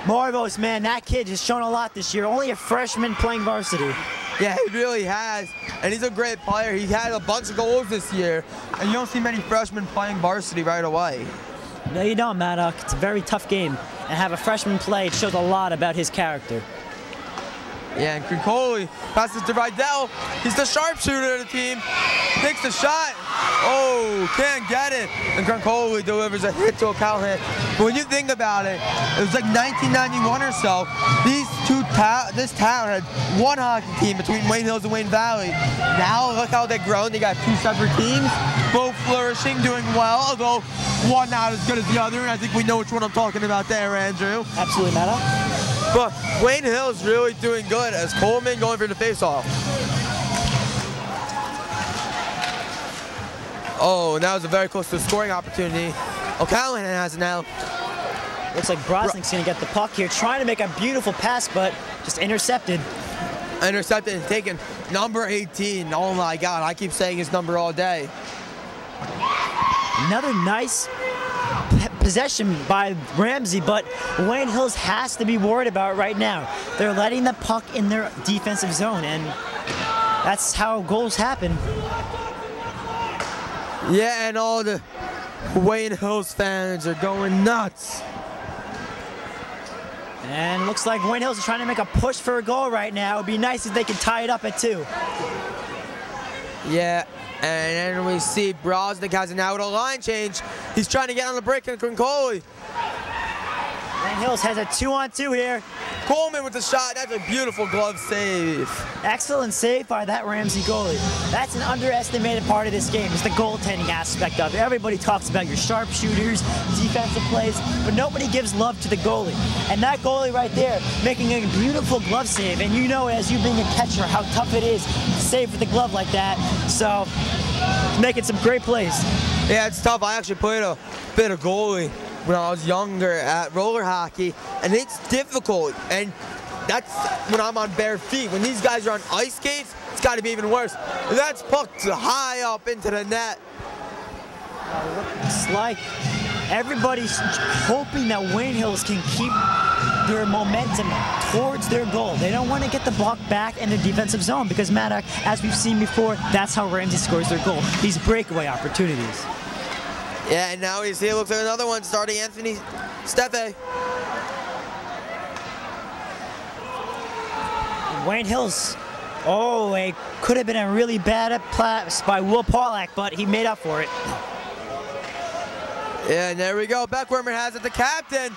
Marvos, man, that kid has shown a lot this year. Only a freshman playing varsity. Yeah, he really has. And he's a great player. He had a bunch of goals this year. And you don't see many freshmen playing varsity right away. No, you don't, Madoc. It's a very tough game. And have a freshman play, it shows a lot about his character. Yeah, and Crincoli passes to Rydell. He's the sharpshooter of the team. Takes the shot. Oh, can't get it. And Crincoli delivers a hit to a Callahan. But when you think about it, it was like 1991 or so. This town had one hockey team between Wayne Hills and Wayne Valley. Now look how they've grown. They got 2 separate teams. both flourishing, doing well, although one not as good as the other, and I think we know which one I'm talking about there, Andrew. Absolutely, Madoc. But Wayne Hill's really doing good as Coleman going for the face-off. Oh, and that was a very close to a scoring opportunity. O'Callaghan has it now. Looks like Brosnick's going to get the puck here, trying to make a beautiful pass, but just intercepted. Intercepted and taken. Number 18. Oh my God, I keep saying his number all day. Another nice possession by Ramsey, but Wayne Hills has to be worried about it right now. They're letting the puck in their defensive zone, and that's how goals happen. Yeah, and all the Wayne Hills fans are going nuts. And it looks like Wayne Hills is trying to make a push for a goal right now. It'd be nice if they could tie it up at 2. Yeah, and then we see Brosnick has it now with a line change. He's trying to get on the break and Concoli. Wayne Hills has a 2-on-2 here. Coleman with the shot. That's a beautiful glove save. Excellent save by that Ramsey goalie. That's an underestimated part of this game, is the goaltending aspect of it. Everybody talks about your sharpshooters, defensive plays, but nobody gives love to the goalie. And that goalie right there, making a beautiful glove save. And you know, as you being a catcher, how tough it is to save with the glove like that. So, making some great plays. Yeah, it's tough. I actually played a bit of goalie when I was younger at roller hockey, and it's difficult, and that's when I'm on bare feet. When these guys are on ice skates, it's got to be even worse. And that's pucked high up into the net. Looks like everybody's hoping that Wayne Hills can keep their momentum towards their goal. They don't want to get the puck back in the defensive zone because Madoc, as we've seen before, that's how Ramsey scores their goal. These breakaway opportunities. Yeah, and now he's here. Looks like another one starting Anthony Steffe. Wayne Hills. Oh, it could have been a really bad pass by Will Pollack, but he made up for it. Yeah, and there we go. Beckwermer has it. The captain.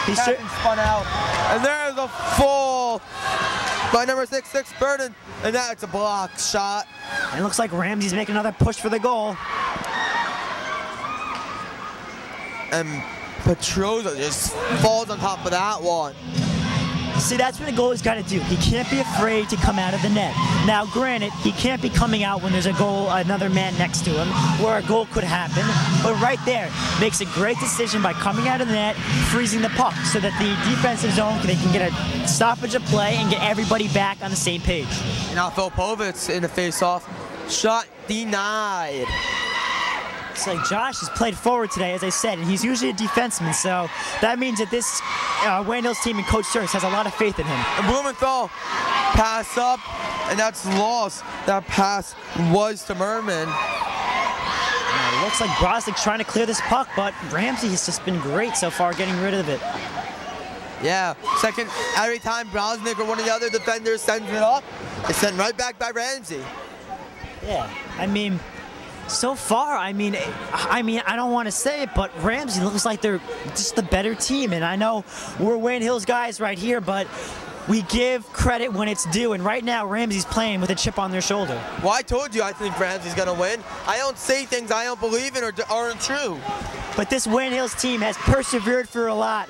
Captain spun out. And there's a fall by number 6 Burden. And that's a block shot. And it looks like Ramsey's making another push for the goal. And Petroza just falls on top of that one. See, that's what a goalie's got to do. He can't be afraid to come out of the net. Now, granted, he can't be coming out when there's a goal, another man next to him, where a goal could happen. But right there, makes a great decision by coming out of the net, freezing the puck, so that the defensive zone, they can get a stoppage of play and get everybody back on the same page. Now Filpovitz in the face-off. Shot denied. It's like Josh has played forward today, as I said, and he's usually a defenseman, so that means that this Wayne Hills team and Coach Sturz has a lot of faith in him. And Blumenthal pass up, and that's lost. That pass was to Merman. It looks like Brosnick's trying to clear this puck, but Ramsey has just been great so far getting rid of it. Yeah, second, every time Brosnick or one of the other defenders sends it up, it's sent right back by Ramsey. Yeah, I mean, so far, I mean, I don't want to say it, but Ramsey looks like they're just the better team. And I know we're Wayne Hills guys right here, but we give credit when it's due. And right now, Ramsey's playing with a chip on their shoulder. Well, I told you I think Ramsey's going to win. I don't say things I don't believe in or aren't true. But this Wayne Hills team has persevered for a lot.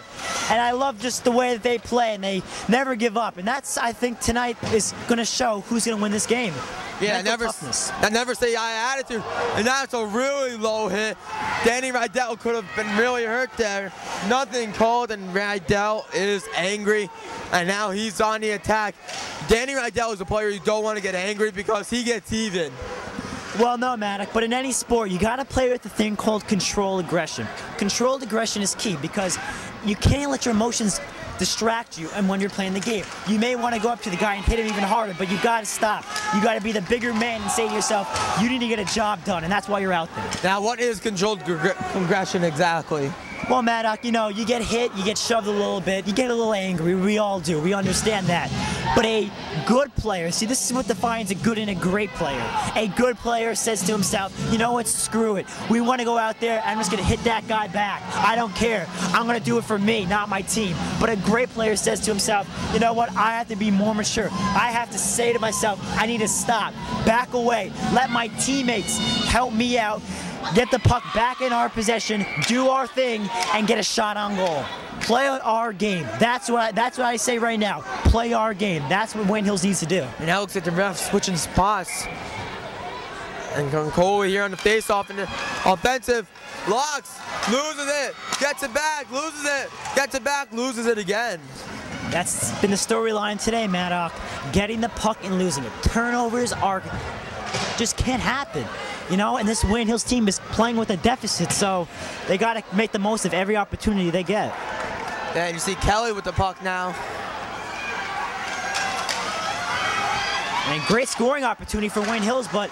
And I love just the way that they play, and they never give up. And that's, I think, tonight is going to show who's going to win this game. Yeah, I never say I attitude. And that's a really low hit. Danny Rydell could have been really hurt there. Nothing called, and Rydell is angry. And now he's on the attack. Danny Rydell is a player you don't want to get angry because he gets even. Well, no, Madoc, but in any sport, you got to play with the thing called controlled aggression. Controlled aggression is key because you can't let your emotions distract you and when you're playing the game. You may want to go up to the guy and hit him even harder, but you got to stop. You got to be the bigger man and say to yourself, you need to get a job done, and that's why you're out there. Now, what is controlled aggression exactly? Well, Madoc, you know, you get hit, you get shoved a little bit, you get a little angry. We all do. We understand that. but a good player. See, this is what defines a good and a great player. A good player says to himself, you know what, screw it. We want to go out there, I'm just going to hit that guy back. I don't care. I'm going to do it for me, not my team. But a great player says to himself, you know what, I have to be more mature. I have to say to myself, I need to stop, back away, let my teammates help me out, get the puck back in our possession, do our thing, and get a shot on goal. Play our game. That's what I say right now. Play our game. That's what Wayne Hills needs to do. And now looks like the ref switching spots. And Cole here on the face-off and the offensive. Locks, loses it, gets it back, loses it, gets it back, loses it again. That's been the storyline today, Madoc. Getting the puck and losing it. Turnovers just can't happen. You know, and this Wayne Hills team is playing with a deficit, so they got to make the most of every opportunity they get. Yeah, and you see Kelly with the puck now. And great scoring opportunity for Wayne Hills, but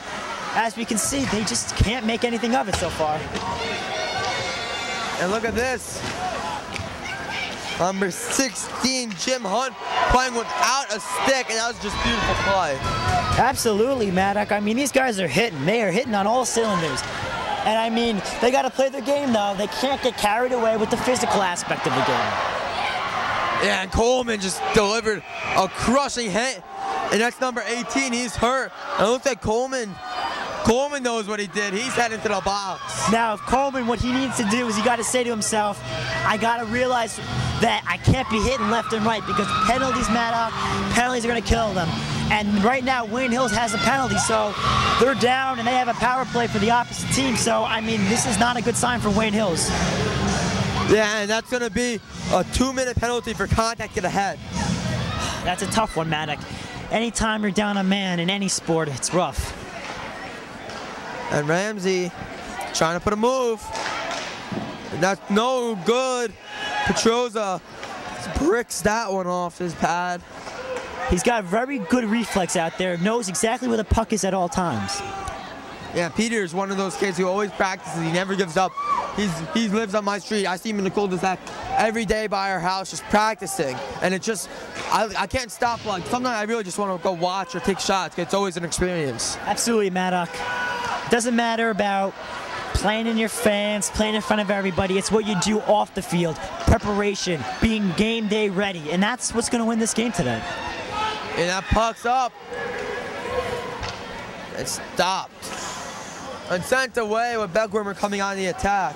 as we can see, they just can't make anything of it so far. And look at this. Number 16, Jim Hunt, playing without a stick, and that was just beautiful play. Absolutely, Madoc. I mean, these guys are hitting. They are hitting on all cylinders. And I mean, they got to play their game, though. They can't get carried away with the physical aspect of the game. Yeah, and Coleman just delivered a crushing hit, and that's number 18. He's hurt. And it looks like Coleman knows what he did. He's heading to the box. Now, Coleman, what he needs to do is he got to say to himself, I got to realize that I can't be hitting left and right because penalties, Madoc, penalties are going to kill them. And right now, Wayne Hills has a penalty, so they're down and they have a power play for the opposite team. So, I mean, this is not a good sign for Wayne Hills. Yeah, and that's going to be a 2-minute penalty for contact to the head. That's a tough one, Madoc. Anytime you're down a man in any sport, it's rough. And Ramsey trying to put a move. And that's no good. Petroza bricks that one off his pad. He's got very good reflex out there, knows exactly where the puck is at all times. Yeah, Peter is one of those kids who always practices. He never gives up. He lives on my street. I see him in the cul-de-sac every day by our house just practicing. And it just, I can't stop. Like, sometimes I really just want to go watch or take shots. It's always an experience. Absolutely, Madoc. It doesn't matter about playing in your fans, playing in front of everybody. It's what you do off the field. Preparation, being game day ready. And that's what's going to win this game today. And that puck's up. It's stopped. And sent away with Beckwimmer coming on the attack.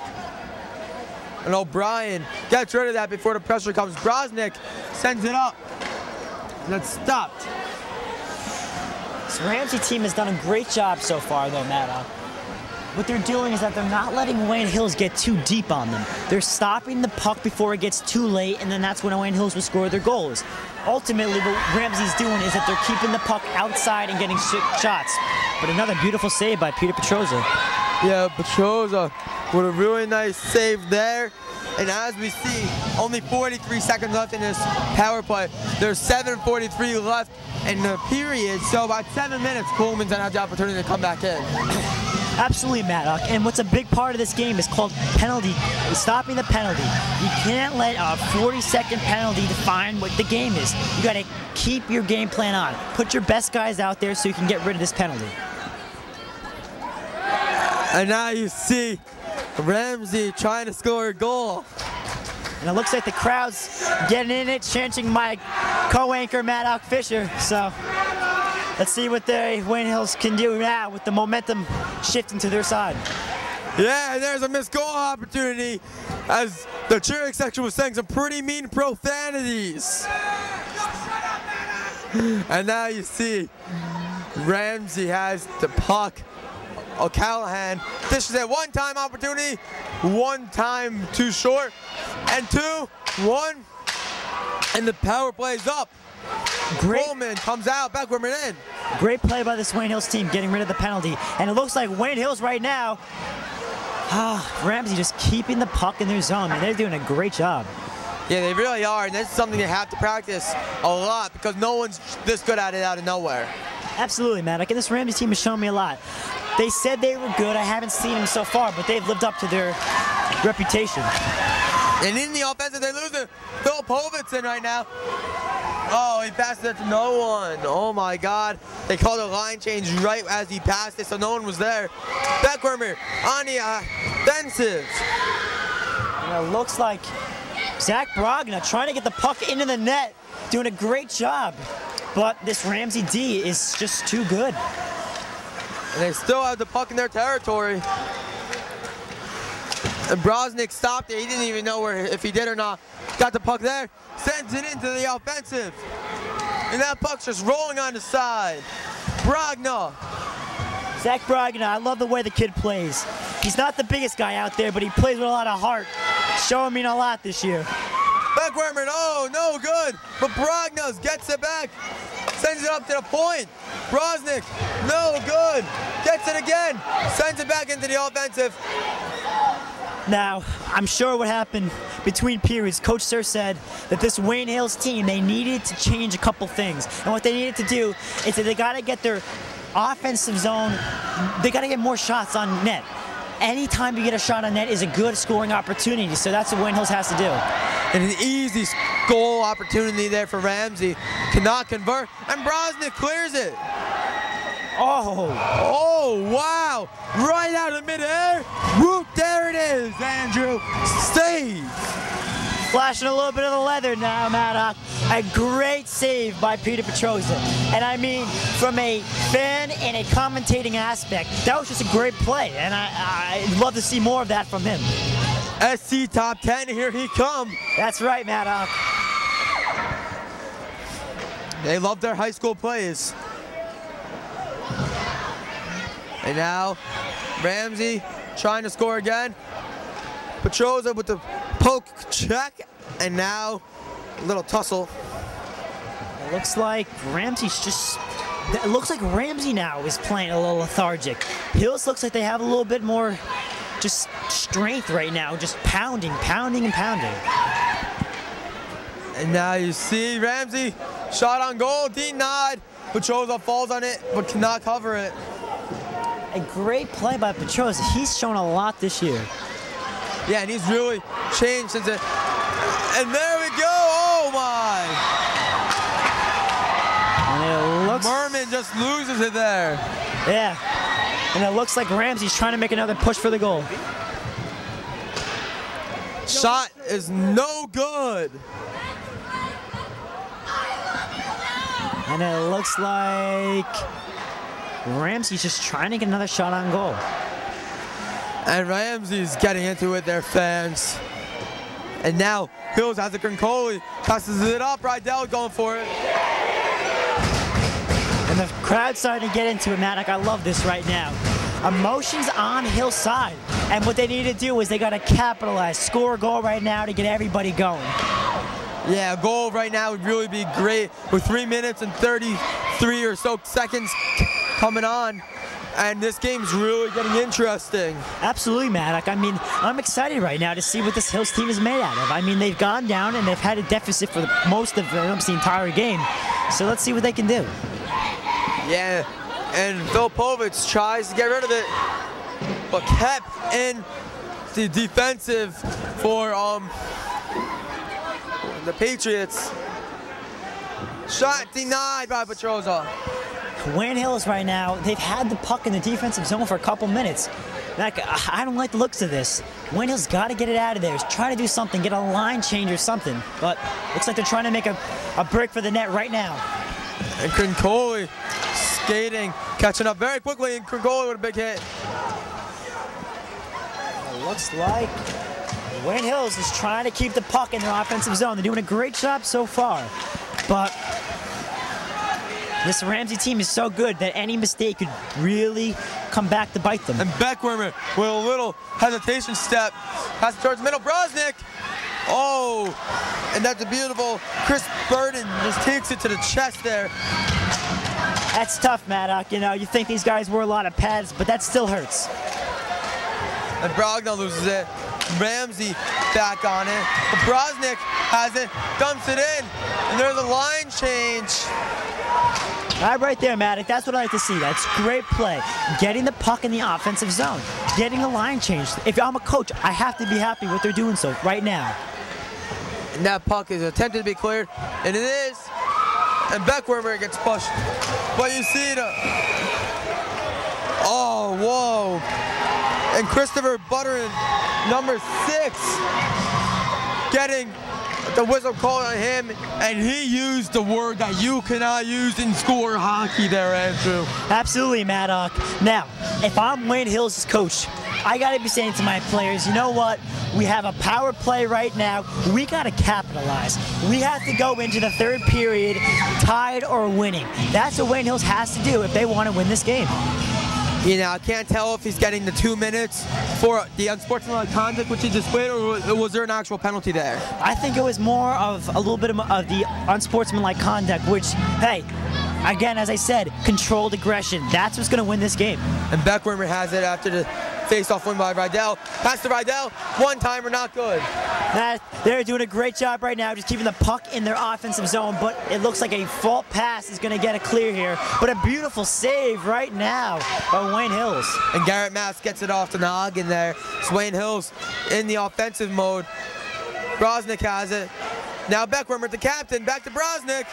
And O'Brien gets rid of that before the pressure comes. Brosnick sends it up. And it's stopped. This Ramsey team has done a great job so far, though, Madoc. What they're doing is that they're not letting Wayne Hills get too deep on them. They're stopping the puck before it gets too late, and then that's when Wayne Hills will score their goals. Ultimately, what Ramsey's doing is that they're keeping the puck outside and getting shots. But another beautiful save by Peter Petroza. Yeah, Petroza with a really nice save there. And as we see, only 43 seconds left in this power play. There's 7:43 left in the period, so about 7 minutes, Coleman's gonna have the opportunity to come back in. Absolutely, Madoc. And what's a big part of this game is called penalty, stopping the penalty. You can't let a 40-second penalty define what the game is. You got to keep your game plan on. Put your best guys out there so you can get rid of this penalty. And now you see Ramsey trying to score a goal. And it looks like the crowd's getting in it, chanting my co-anchor, Madoc Fisher. So let's see what the Wayne Hills can do now with the momentum shifting to their side. Yeah, and there's a missed goal opportunity as the cheering section was saying some pretty mean profanities. And now you see Ramsey has the puck. O'Callahan dishes it. One-time opportunity, one time too short, and 2-1, and the power play's up. Coleman comes out, Beckwimmer in. Great play by this Wayne Hills team, getting rid of the penalty. And it looks like Wayne Hills right now, Ramsey just keeping the puck in their zone. I mean, they're doing a great job. Yeah, they really are, and that's something they have to practice a lot because no one's this good at it out of nowhere. Absolutely, Madoc, and this Ramsey team has shown me a lot. They said they were good. I haven't seen them so far, but they've lived up to their reputation. And in the offensive, they're losing Phil Povitson right now. Oh, he passed it to no one. Oh my God. They called a line change right as he passed it, so no one was there. Beckwermer on the offensive. And it looks like Zach Brogna trying to get the puck into the net, doing a great job. But this Ramsey D is just too good. And they still have the puck in their territory. And Brosnick stopped it. He didn't even know if he did or not. Got the puck there, sends it into the offensive. And that puck's just rolling on the side. Brogna. Zach Brogna, I love the way the kid plays. He's not the biggest guy out there, but he plays with a lot of heart. Showing me a lot this year. Beckwermer, oh, no good. But Brogna gets it back. Sends it up to the point. Brosnick, no good. Gets it again. Sends it back into the offensive. Now, I'm sure what happened between periods, Coach Sir said that this Wayne Hills team, they needed to change a couple things. And what they needed to do is that they got to get their offensive zone, they got to get more shots on net. Anytime you get a shot on net is a good scoring opportunity, so that's what Wayne Hills has to do. And an easy goal opportunity there for Ramsey. Cannot convert, and Brosnick clears it. Oh, wow. Right out of midair. Whoop, there it is, Andrew. Save. Flashing a little bit of the leather now, Madoc. A great save by Peter Petroza. And I mean, from a fan and a commentating aspect, that was just a great play. And I'd love to see more of that from him. SC top 10, here he comes. That's right, Madoc. They love their high school plays. And now, Ramsey trying to score again. Petroza with the poke check, and now a little tussle. It looks like it looks like Ramsey now is playing a little lethargic. Hills looks like they have a little bit more just strength right now, just pounding, pounding, and pounding. And now you see Ramsey, shot on goal, denied. Petroza falls on it, but cannot cover it. A great play by Petroza. He's shown a lot this year. Yeah, and he's really changed since it. And there we go. Oh my! And it looks. Merman just loses it there. Yeah. And it looks like Ramsey's trying to make another push for the goal. Shot is no good. And it looks like Ramsey's just trying to get another shot on goal. And Ramsey's getting into it there, fans. And now Hills has a Crincoli, passes it up, Rydell going for it. And the crowd's starting to get into it, Madoc. I love this right now. Emotions on Hill's side. And what they need to do is they got to capitalize, score a goal right now to get everybody going. Yeah, a goal right now would really be great with 3 minutes and 33 or so seconds coming on. And this game's really getting interesting. Absolutely, Madoc. I mean, I'm excited right now to see what this Hills team is made out of. I mean, they've gone down and they've had a deficit for most of the entire game. So let's see what they can do. Yeah, and Phil Povitz tries to get rid of it, but kept in the defensive for the Patriots. Shot denied by Petroza. Wayne Hills right now, they've had the puck in the defensive zone for a couple minutes. I don't like the looks of this. Wayne Hills got to get it out of there. Try to do something, get a line change or something. But looks like they're trying to make a break for the net right now. And Crincoli skating, catching up very quickly, and Crincoli with a big hit. It looks like Wayne Hills is trying to keep the puck in their offensive zone. They're doing a great job so far. But this Ramsey team is so good that any mistake could really come back to bite them. And Beckwermer with a little hesitation step. Pass it towards middle. Brosnick. Oh, and that's a beautiful. Chris Burden just takes it to the chest there. That's tough, Madoc. You know, you think these guys wear a lot of pads, but that still hurts. And Brogna loses it. Ramsey back on it. But Brosnick has it, dumps it in, and there's a line change. Right there, Madoc. That's what I like to see. That's great play. Getting the puck in the offensive zone. Getting a line change. If I'm a coach, I have to be happy what they're doing so right now. And that puck is attempted to be cleared, and it is. And Beckwermer gets pushed. But you see the, oh, whoa. And Christopher Butterin, number 6, getting the whistle called on him, and he used the word that you cannot use in school hockey there, Andrew. Absolutely, Madoc. Now, if I'm Wayne Hills' coach, I gotta be saying to my players, you know what? We have a power play right now. We gotta capitalize. We have to go into the third period tied or winning. That's what Wayne Hills has to do if they want to win this game. You know, I can't tell if he's getting the 2 minutes for the unsportsmanlike conduct which he displayed, or was there an actual penalty there? I think it was more of a little bit of the unsportsmanlike conduct, which, hey, again, as I said, controlled aggression. That's what's going to win this game. And Beckwermer has it after the face-off win by Rydell. Pass to Rydell, one-timer, not good. They're doing a great job right now, just keeping the puck in their offensive zone, but it looks like a fault pass is going to get a clear here. But a beautiful save right now by Wayne Hills. And Garrett Mass gets it off the noggin there. It's Wayne Hills in the offensive mode. Brosnick has it. Now Beckwermer, the captain, back to Brosnick.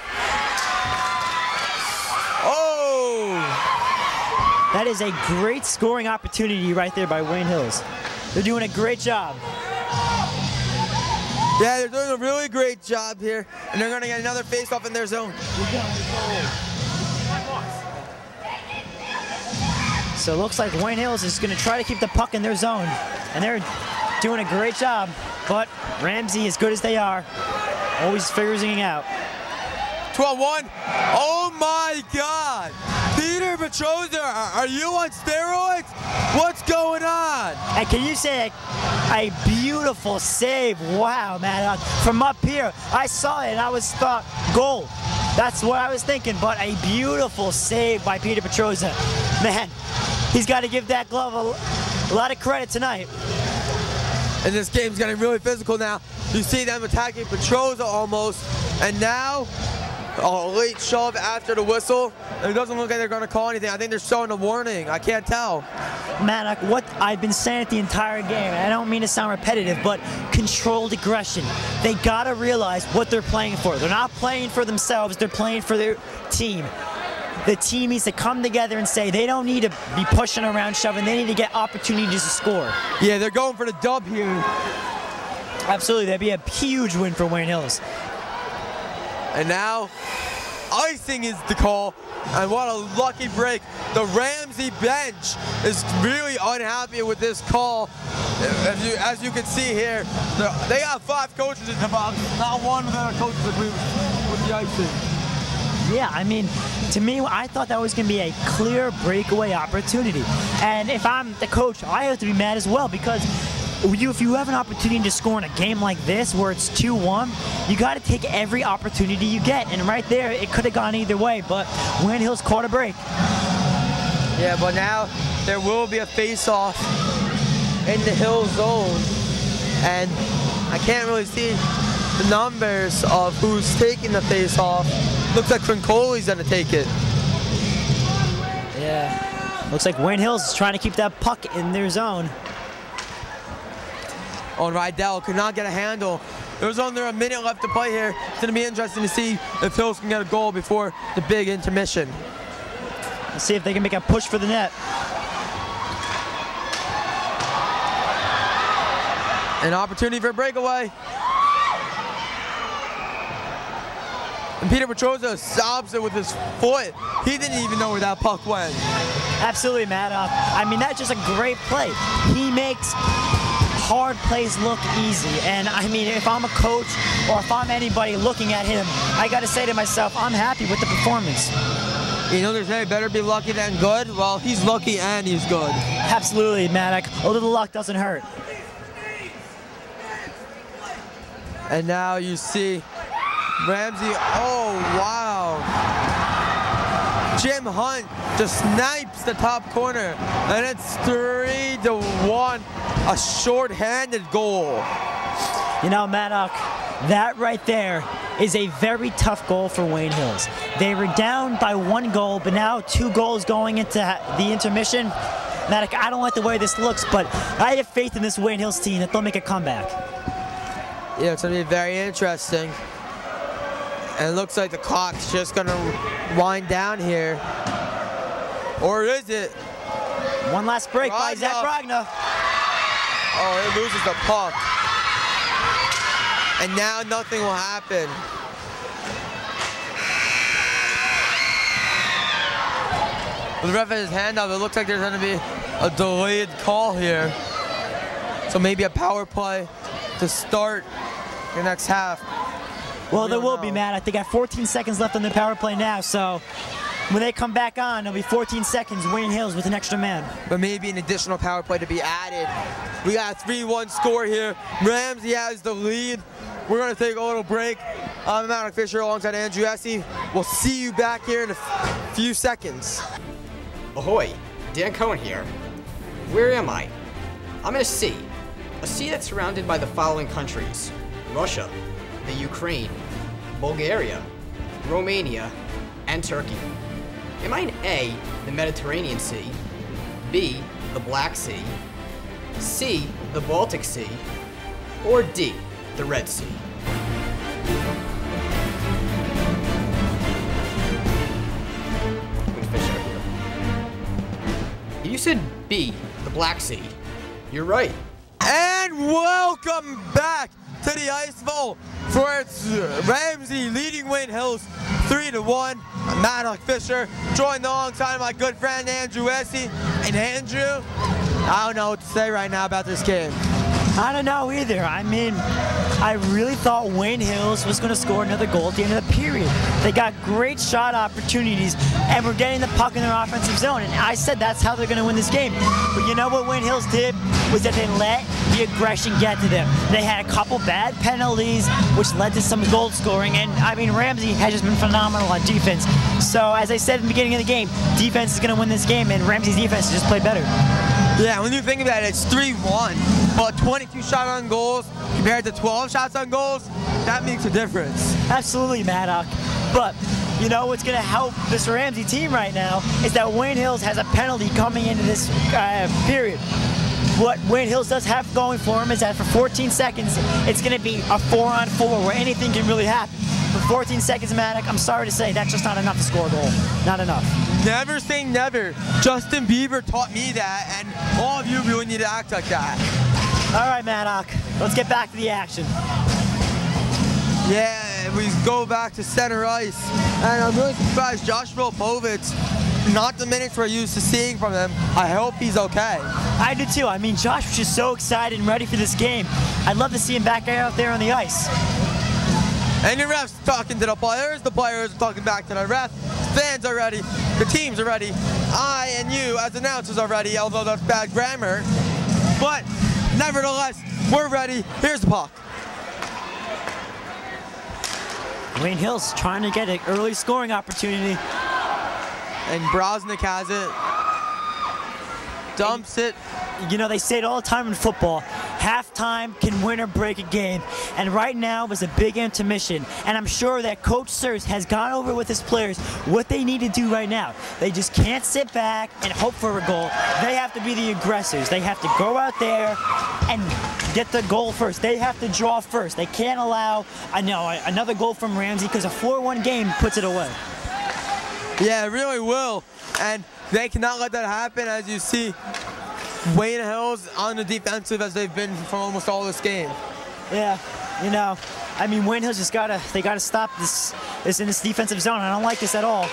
Oh! That is a great scoring opportunity right there by Wayne Hills. They're doing a great job. Yeah, they're doing a really great job here, and they're going to get another face-off in their zone. So it looks like Wayne Hills is going to try to keep the puck in their zone, and they're doing a great job. But Ramsey, as good as they are, always figuring it out. 12-1. Oh my God! Peter Petroza, are you on steroids? What's going on? And can you say a beautiful save? Wow, man. From up here, I saw it and I thought, goal. That's what I was thinking, but a beautiful save by Peter Petroza. Man, he's got to give that glove a lot of credit tonight. And this game's getting really physical now. You see them attacking Petroza almost, and now a late shove after the whistle. It doesn't look like they're going to call anything. I think they're showing a warning. I can't tell. Madoc, what I've been saying it the entire game, and I don't mean to sound repetitive, but controlled aggression. They got to realize what they're playing for. They're not playing for themselves. They're playing for their team. The team needs to come together and say they don't need to be pushing around, shoving. They need to get opportunities to score. Yeah, they're going for the dub here. Absolutely. That'd be a huge win for Wayne Hills. And now, icing is the call, and what a lucky break. The Ramsey bench is really unhappy with this call. As you can see here, they have 5 coaches in the box. Not one of their coaches agrees with the icing. Yeah, I mean, to me, I thought that was going to be a clear breakaway opportunity. And if I'm the coach, I have to be mad as well, because if you have an opportunity to score in a game like this where it's 2-1, you got to take every opportunity you get. And right there, it could have gone either way, but Wayne Hills caught a break. Yeah, but now there will be a face-off in the Hill zone, and I can't really see the numbers of who's taking the face-off. Looks like Trincoli's going to take it. Yeah, looks like Wayne Hills is trying to keep that puck in their zone. Oh, Rydell could not get a handle. There's under a minute left to play here. It's going to be interesting to see if Hills can get a goal before the big intermission. Let's see if they can make a push for the net. An opportunity for a breakaway. And Peter Petroza sobs it with his foot. He didn't even know where that puck went. Absolutely, Madoc. I mean, that's just a great play. He makes hard plays look easy, and I mean, if I'm a coach or if I'm anybody looking at him, I got to say to myself, I'm happy with the performance. You know, they say better be lucky than good. Well, he's lucky and he's good. Absolutely, Madoc. A little luck doesn't hurt. And now you see Ramsey. Oh, wow. Jim Hunt just snipes the top corner, and it's 3-1, a short-handed goal. You know, Madoc, that right there is a very tough goal for Wayne Hills. They were down by 1 goal, but now 2 goals going into the intermission. Madoc, I don't like the way this looks, but I have faith in this Wayne Hills team that they'll make a comeback. Yeah, it's going to be very interesting. And it looks like the clock's just going to wind down here. Or is it? One last break by Zach Brogna. Oh, it loses the puck. And now nothing will happen. With the ref has his hand up, it looks like there's going to be a delayed call here. So maybe a power play to start the next half. Well, there will be, Matt. I think I got 14 seconds left on the power play now, so when they come back on, it'll be 14 seconds, Wayne Hills with an extra man. But maybe an additional power play to be added. We got a 3-1 score here. Ramsey has the lead. We're going to take a little break. I'm Madoc Fisher alongside Andrew Easse. We'll see you back here in a few seconds. Ahoy, Dan Cohen here. Where am I? I'm in a sea that's surrounded by the following countries: Russia, the Ukraine, Bulgaria, Romania, and Turkey. Am I in A, the Mediterranean Sea, B, the Black Sea, C, the Baltic Sea, or D, the Red Sea? You said B, the Black Sea. You're right. And welcome back to the Ice Bowl for its Ramsey leading Wayne Hills 3-1. I'm Madoc Fisher, joined alongside my good friend Andrew Easse. And Andrew, I don't know what to say right now about this game. I don't know either. I mean, I really thought Wayne Hills was going to score another goal at the end of the period. They got great shot opportunities and were getting the puck in their offensive zone. And I said that's how they're going to win this game. But you know what Wayne Hills did was that they let the aggression get to them. They had a couple bad penalties, which led to some goal scoring. And I mean, Ramsey has just been phenomenal on defense. So as I said in the beginning of the game, defense is going to win this game, and Ramsey's defense just played better. Yeah, when you think about it, it's 3-1, but 22 shots on goals compared to 12 shots on goals, that makes a difference. Absolutely, Madoc. But you know what's going to help this Ramsey team right now is that Wayne Hills has a penalty coming into this period. What Wayne Hills does have going for him is that for 14 seconds, it's going to be a 4-on-4 where anything can really happen. For 14 seconds, Madoc, I'm sorry to say, that's just not enough to score a goal. Not enough. Never say never. Justin Bieber taught me that, and all of you really need to act like that. All right, Madoc, let's get back to the action. Yeah, we go back to center ice, and I'm really surprised Josh Volpovich, not the minutes we're used to seeing from him. I hope he's okay. I do too. I mean, Josh was just so excited and ready for this game. I'd love to see him back out there on the ice. And the refs talking to the players are talking back to the ref. Fans are ready, the teams are ready. I and you as announcers are ready, although that's bad grammar. But nevertheless, we're ready. Here's the puck. Wayne Hills trying to get an early scoring opportunity. And Brosnick has it. Dumps it. You know, they say it all the time in football. Halftime can win or break a game. And right now was a big intermission. And I'm sure that Coach Searce has gone over with his players what they need to do right now. They just can't sit back and hope for a goal. They have to be the aggressors. They have to go out there and get the goal first. They have to draw first. They can't allow another goal from Ramsey, because a 4-1 game puts it away. Yeah, it really will. And they cannot let that happen. As you see, Wayne Hills on the defensive as they've been for almost all this game. Yeah, you know, I mean, Wayne Hills just gotta stop this in this defensive zone. I don't like this at all.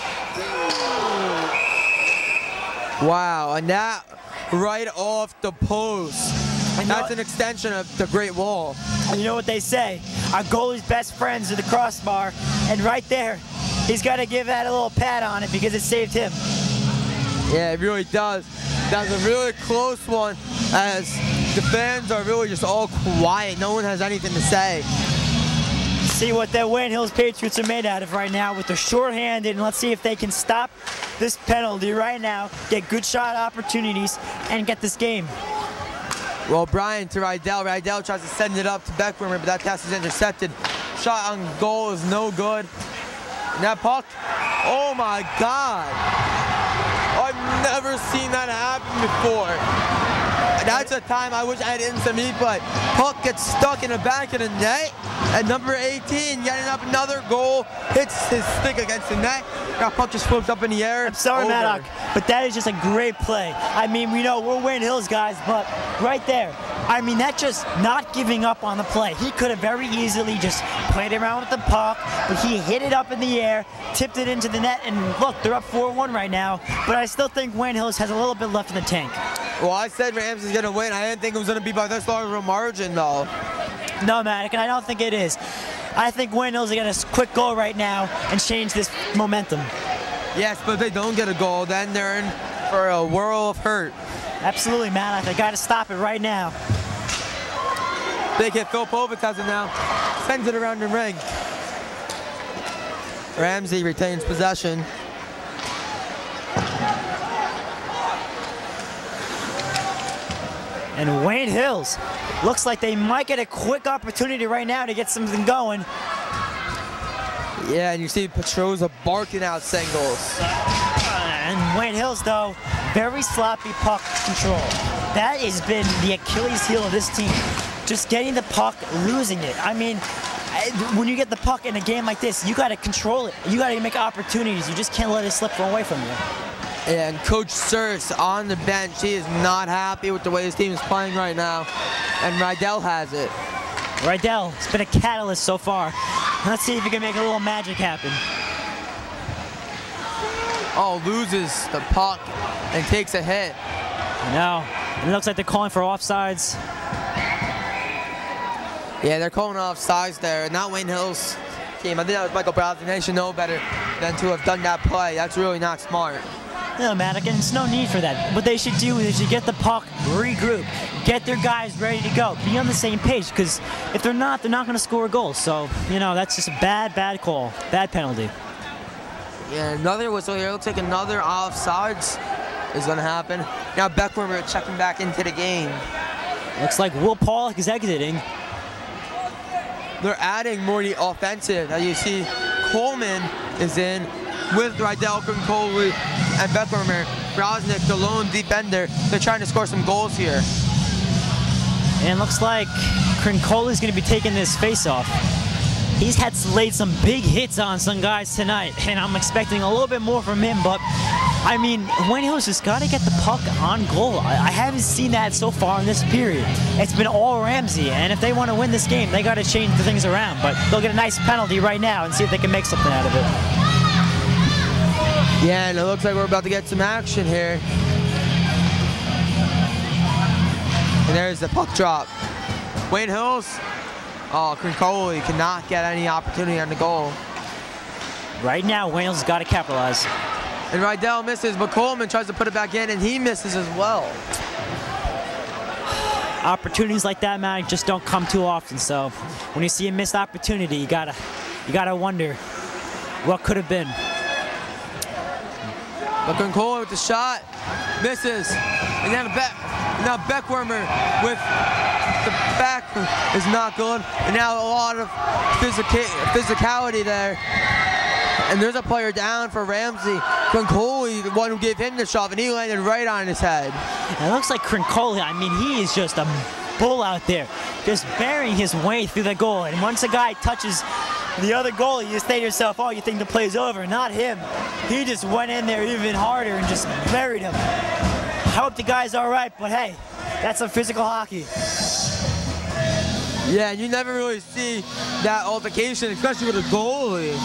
Wow, and that right off the post. And that's an extension of the Great Wall. And you know what they say, our goalie's best friends are the crossbar, and right there, he's got to give that a little pat on it because it saved him. Yeah, it really does. That was a really close one, as the fans are really just all quiet. No one has anything to say. See what the Wayne Hills Patriots are made out of right now with the shorthanded, and let's see if they can stop this penalty right now, get good shot opportunities, and get this game. Well, Brian to Rydell. Rydell tries to send it up to Beckwimmer, but that pass is intercepted. Shot on goal is no good. And that puck, oh my God. I've never seen that happen before. That's a time I wish I had instant replay. Puck gets stuck in the back of the net, and number 18 getting up another goal, hits his stick against the net. That puck just flips up in the air. I'm sorry, over. Madoc, but that is just a great play. I mean, we know we're Wayne Hills guys, but right there, I mean, that's just not giving up on the play. He could have very easily just played around with the puck, but he hit it up in the air, tipped it into the net, and look, they're up 4-1 right now. But I still think Wayne Hills has a little bit left in the tank. Well, I said Ramsey's going to win. I didn't think it was going to be by this large of a margin, though. No, Madoc, and I don't think it is. I think Wayne Hills is going to quick goal right now and change this momentum. Yes, but if they don't get a goal, then they're in for a whirl of hurt. Absolutely, Madoc. They got to stop it right now. Big hit. Phil Povitz has it now. Sends it around the ring. Ramsey retains possession. And Wayne Hills looks like they might get a quick opportunity right now to get something going. Yeah, and you see Petroza barking out singles. And Wayne Hills, though, very sloppy puck control. That has been the Achilles heel of this team. Just getting the puck, losing it. I mean, when you get the puck in a game like this, you got to control it. You got to make opportunities. You just can't let it slip away from you. And Coach Surse on the bench, he is not happy with the way his team is playing right now. And Rydell has it. Rydell has been a catalyst so far. Let's see if he can make a little magic happen. Oh, loses the puck and takes a hit. No, it looks like they're calling for offsides. Yeah, they're calling offsides there. Not Wayne Hills' team. I think that was Michael Browson. They should know better than to have done that play. That's really not smart. No, Madoc, and it's no need for that. What they should do is they should get the puck, regroup, get their guys ready to go, be on the same page, because if they're not going to score goals. So, you know, that's just a bad call, bad penalty. Yeah, another whistle here. Looks like another offsides is going to happen. Now Beckwormer checking back into the game. Looks like Will Pollock is exiting. They're adding more to the offensive. Now you see Coleman is in with Rydell, Crincoli, and Beckwormer. Brosnick, the lone defender. They're trying to score some goals here. And it looks like Crincoli is going to be taking this face-off. He's laid some big hits on some guys tonight, and I'm expecting a little bit more from him, but I mean, Wayne Hills just got to get the puck on goal. I haven't seen that so far in this period. It's been all Ramsey, and if they want to win this game, they got to change the things around, but they'll get a nice penalty right now and see if they can make something out of it. Yeah, and it looks like we're about to get some action here. And there's the puck drop. Wayne Hills. Oh, Crincoli cannot get any opportunity on the goal. Right now, Wayne Hills has got to capitalize. And Rydell misses, but Coleman tries to put it back in, and he misses as well. Opportunities like that, man, just don't come too often. So when you see a missed opportunity, you gotta wonder what could have been. But Crincoli with the shot, misses, and then now Beckwormer with the back is not good, and now a lot of physicality there. And there's a player down for Ramsey. Crincoli, the one who gave him the shot, and he landed right on his head. It looks like Crincoli, I mean, he is just a bull out there, just burying his way through the goal. And once a guy touches the other goalie, you say to yourself, oh, you think the play's over. Not him. He just went in there even harder and just buried him. I hope the guy's all right, but hey, that's some physical hockey. Yeah, and you never really see that altercation, especially with a goalie.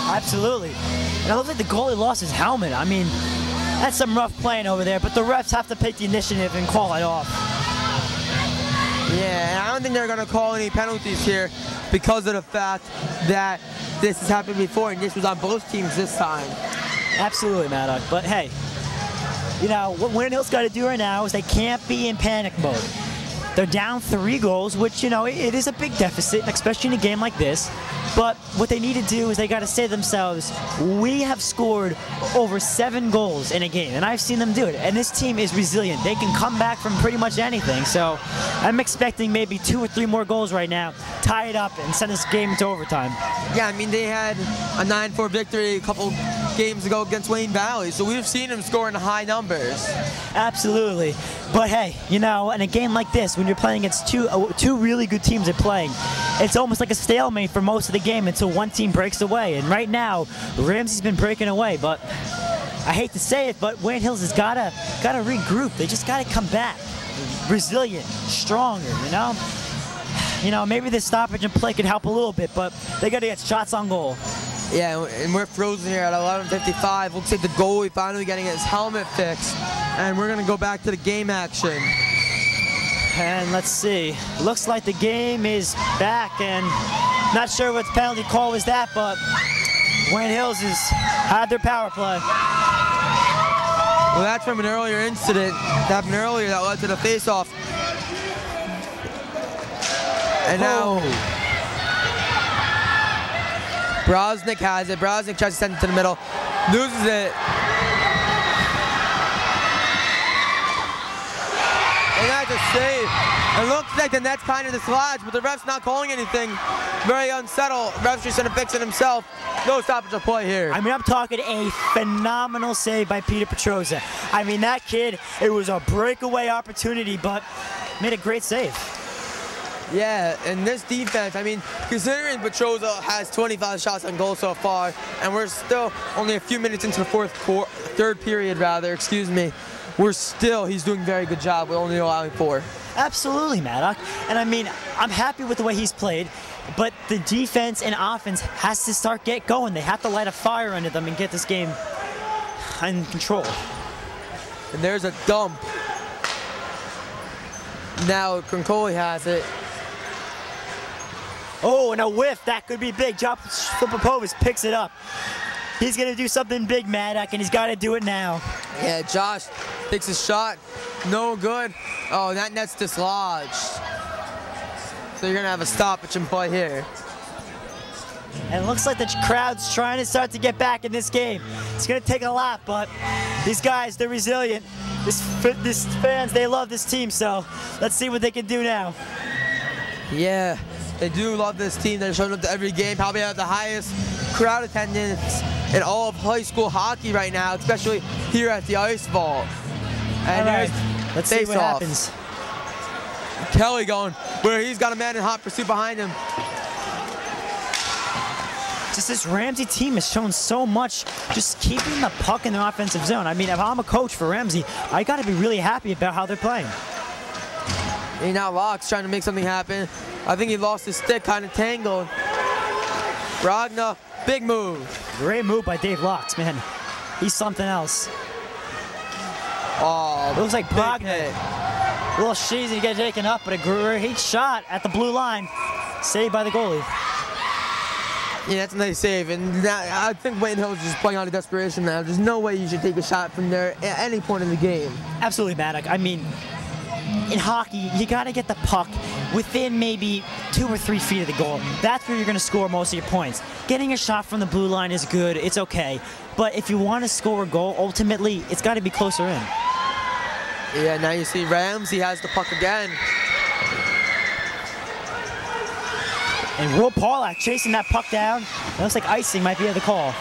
Absolutely. And it looks like the goalie lost his helmet. I mean, that's some rough playing over there, but the refs have to take the initiative and call it off. Yeah, and I don't think they're going to call any penalties here because of the fact that this has happened before, and this was on both teams this time. Absolutely, Madoc. But hey, you know, what Wayne Hills got to do right now is they can't be in panic mode. They're down 3 goals, which, you know, it is a big deficit, especially in a game like this. But what they need to do is they got to say to themselves, we have scored over 7 goals in a game, and I've seen them do it. And this team is resilient. They can come back from pretty much anything. So I'm expecting maybe 2 or 3 more goals right now, tie it up, and send this game into overtime. Yeah, I mean, they had a 9-4 victory a couple games ago against Wayne Valley, so we've seen them score in high numbers. Absolutely. But hey, you know, in a game like this, when you're playing against two really good teams are playing, it's almost like a stalemate for most of the game until one team breaks away. And right now, Ramsey's been breaking away, but I hate to say it, but Wayne Hills has gotta regroup. They just gotta come back, resilient, stronger. You know, maybe this stoppage and play could help a little bit, but they gotta get shots on goal. Yeah, and we're frozen here at 11:55. Looks like the goalie finally getting his helmet fixed, and we're gonna go back to the game action. And let's see. Looks like the game is back, and not sure what the penalty call was that, but Wayne Hills has had their power play. Well, that's from an earlier incident that happened earlier that led to the face-off. And now Brosnick has it. Brosnick tries to send it to the middle, loses it. And that's a save. It looks like the net's kind of dislodged, but the ref's not calling anything. Very unsettled. Ref's just gonna fix it himself. No stoppage of play here. I mean, I'm talking a phenomenal save by Peter Petroza. I mean, that kid, it was a breakaway opportunity, but made a great save. Yeah, and this defense, I mean, considering Petroza has 25 shots on goal so far, and we're still only a few minutes into the third period, excuse me, he's doing a very good job. We're only allowing 4. Absolutely, Madoc. And I mean, I'm happy with the way he's played, but the defense and offense has to start going. They have to light a fire under them and get this game in control. And there's a dump. Now Concoli has it. Oh, and a whiff. That could be big. Filipovic picks it up. He's going to do something big, Madoc, and he's got to do it now. Yeah, Josh takes a shot. No good. Oh, that net's dislodged. So you're going to have a stoppage and play here. And it looks like the crowd's trying to start to get back in this game. It's going to take a lot, but these guys, they're resilient. This fans, they love this team, so let's see what they can do now. Yeah, they do love this team. They're showing up to every game. Probably have the highest crowd attendance in all of high school hockey right now, especially here at the Ice Vault. And all right, let's see what happens. Kelly going where he's got a man in hot pursuit behind him. Just this Ramsey team has shown so much just keeping the puck in their offensive zone. I mean, if I'm a coach for Ramsey, I got to be really happy about how they're playing. And now Locke's trying to make something happen. I think he lost his stick, kind of tangled. Ragna, big move. Great move by Dave Locks, man. He's something else. Oh, it looks like Brogna. A little cheesy to get taken up, but a great shot at the blue line. Saved by the goalie. Yeah, that's a nice save, and I think Wayne Hills is just playing out of desperation now. There's no way you should take a shot from there at any point in the game. Absolutely, Madoc. I mean, in hockey, you got to get the puck within maybe 2 or 3 feet of the goal. That's where you're going to score most of your points. Getting a shot from the blue line is good. It's okay. But if you want to score a goal, ultimately, it's got to be closer in. Yeah, now you see Ramsey has the puck again. And Will Paulak chasing that puck down. It looks like icing might be the call.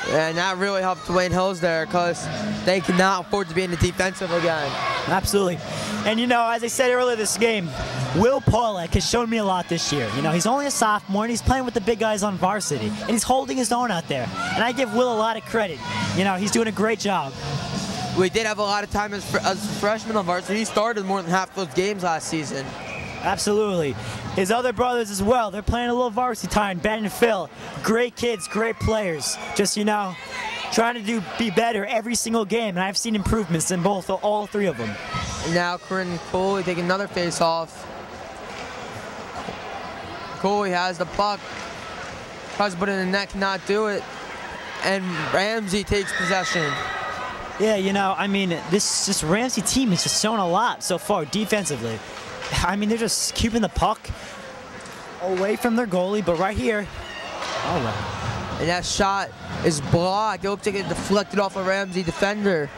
Yeah, and that really helped Wayne Hills there because they cannot afford to be in the defensive again. Absolutely. And you know, as I said earlier this game, Will Paulak has shown me a lot this year. You know, he's only a sophomore and he's playing with the big guys on varsity. And he's holding his own out there. And I give Will a lot of credit. You know, he's doing a great job. We did have a lot of time as freshmen on varsity. He started more than half those games last season. Absolutely. His other brothers as well. They're playing a little varsity time. Ben and Phil. Great kids, great players. Just, you know, trying to be better every single game. And I've seen improvements in all 3 of them. And now Corinne Coley taking another face-off. Coley has the puck. Tries to put it in the net, cannot do it. And Ramsey takes possession. Yeah, you know, I mean, this Ramsey team has just shown a lot so far defensively. I mean, they're just keeping the puck away from their goalie, but right here, oh well. And that shot is blocked. It looks like it deflected off a Ramsey defender.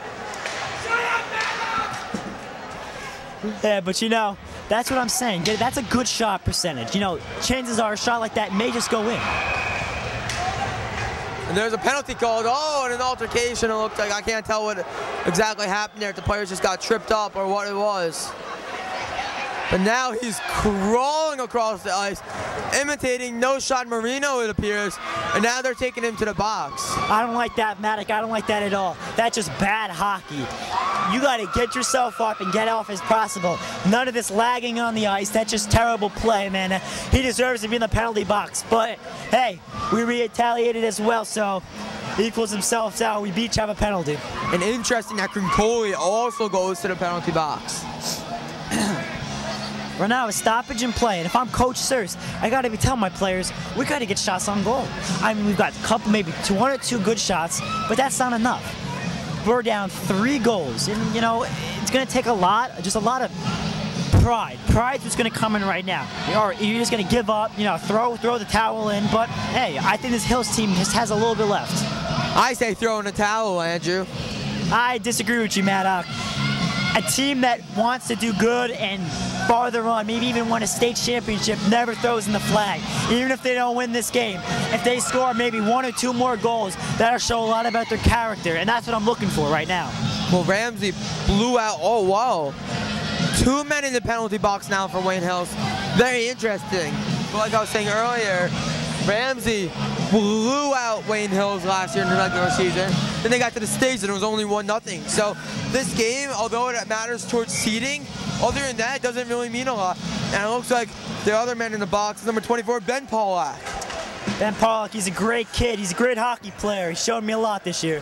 Yeah, but you know, that's what I'm saying. That's a good shot percentage. You know, chances are a shot like that may just go in. And there's a penalty called. Oh, and an altercation, it looked like. I can't tell what exactly happened there. If the players just got tripped up or what it was. But now he's crawling across the ice, imitating no-shot Marino, it appears. And now they're taking him to the box. I don't like that, Madoc. I don't like that at all. That's just bad hockey. You got to get yourself up and get off as possible. None of this lagging on the ice. That's just terrible play, man. He deserves to be in the penalty box. But, hey, we retaliated as well, so he equals himself out. We each have a penalty. And interesting that Crincoli also goes to the penalty box. Right now, a stoppage in play, and if I'm Coach Searce, I got to be telling my players, we got to get shots on goal. I mean, we've got a couple, maybe 1 or 2 good shots, but that's not enough. We're down 3 goals, and you know, it's going to take a lot, just a lot of pride. Pride's what's going to come in right now. Or you're just going to give up, you know, throw the towel in, but hey, I think this Hills team just has a little bit left. I say throw in the towel, Andrew. I disagree with you, Madoc. A team that wants to do good and farther on, maybe even win a state championship, never throws in the flag. Even if they don't win this game, if they score maybe 1 or 2 more goals, that'll show a lot about their character, and that's what I'm looking for right now. Well, Ramsey blew out, oh wow. 2 men in the penalty box now for Wayne Hills. Very interesting. But like I was saying earlier, Ramsey blew out Wayne Hills last year in the regular season. Then they got to the stage and it was only 1-0. So this game, although it matters towards seeding, other than that, it doesn't really mean a lot. And it looks like the other man in the box is number 24, Ben Pollack. Ben Pollack, he's a great kid. He's a great hockey player. He's shown me a lot this year.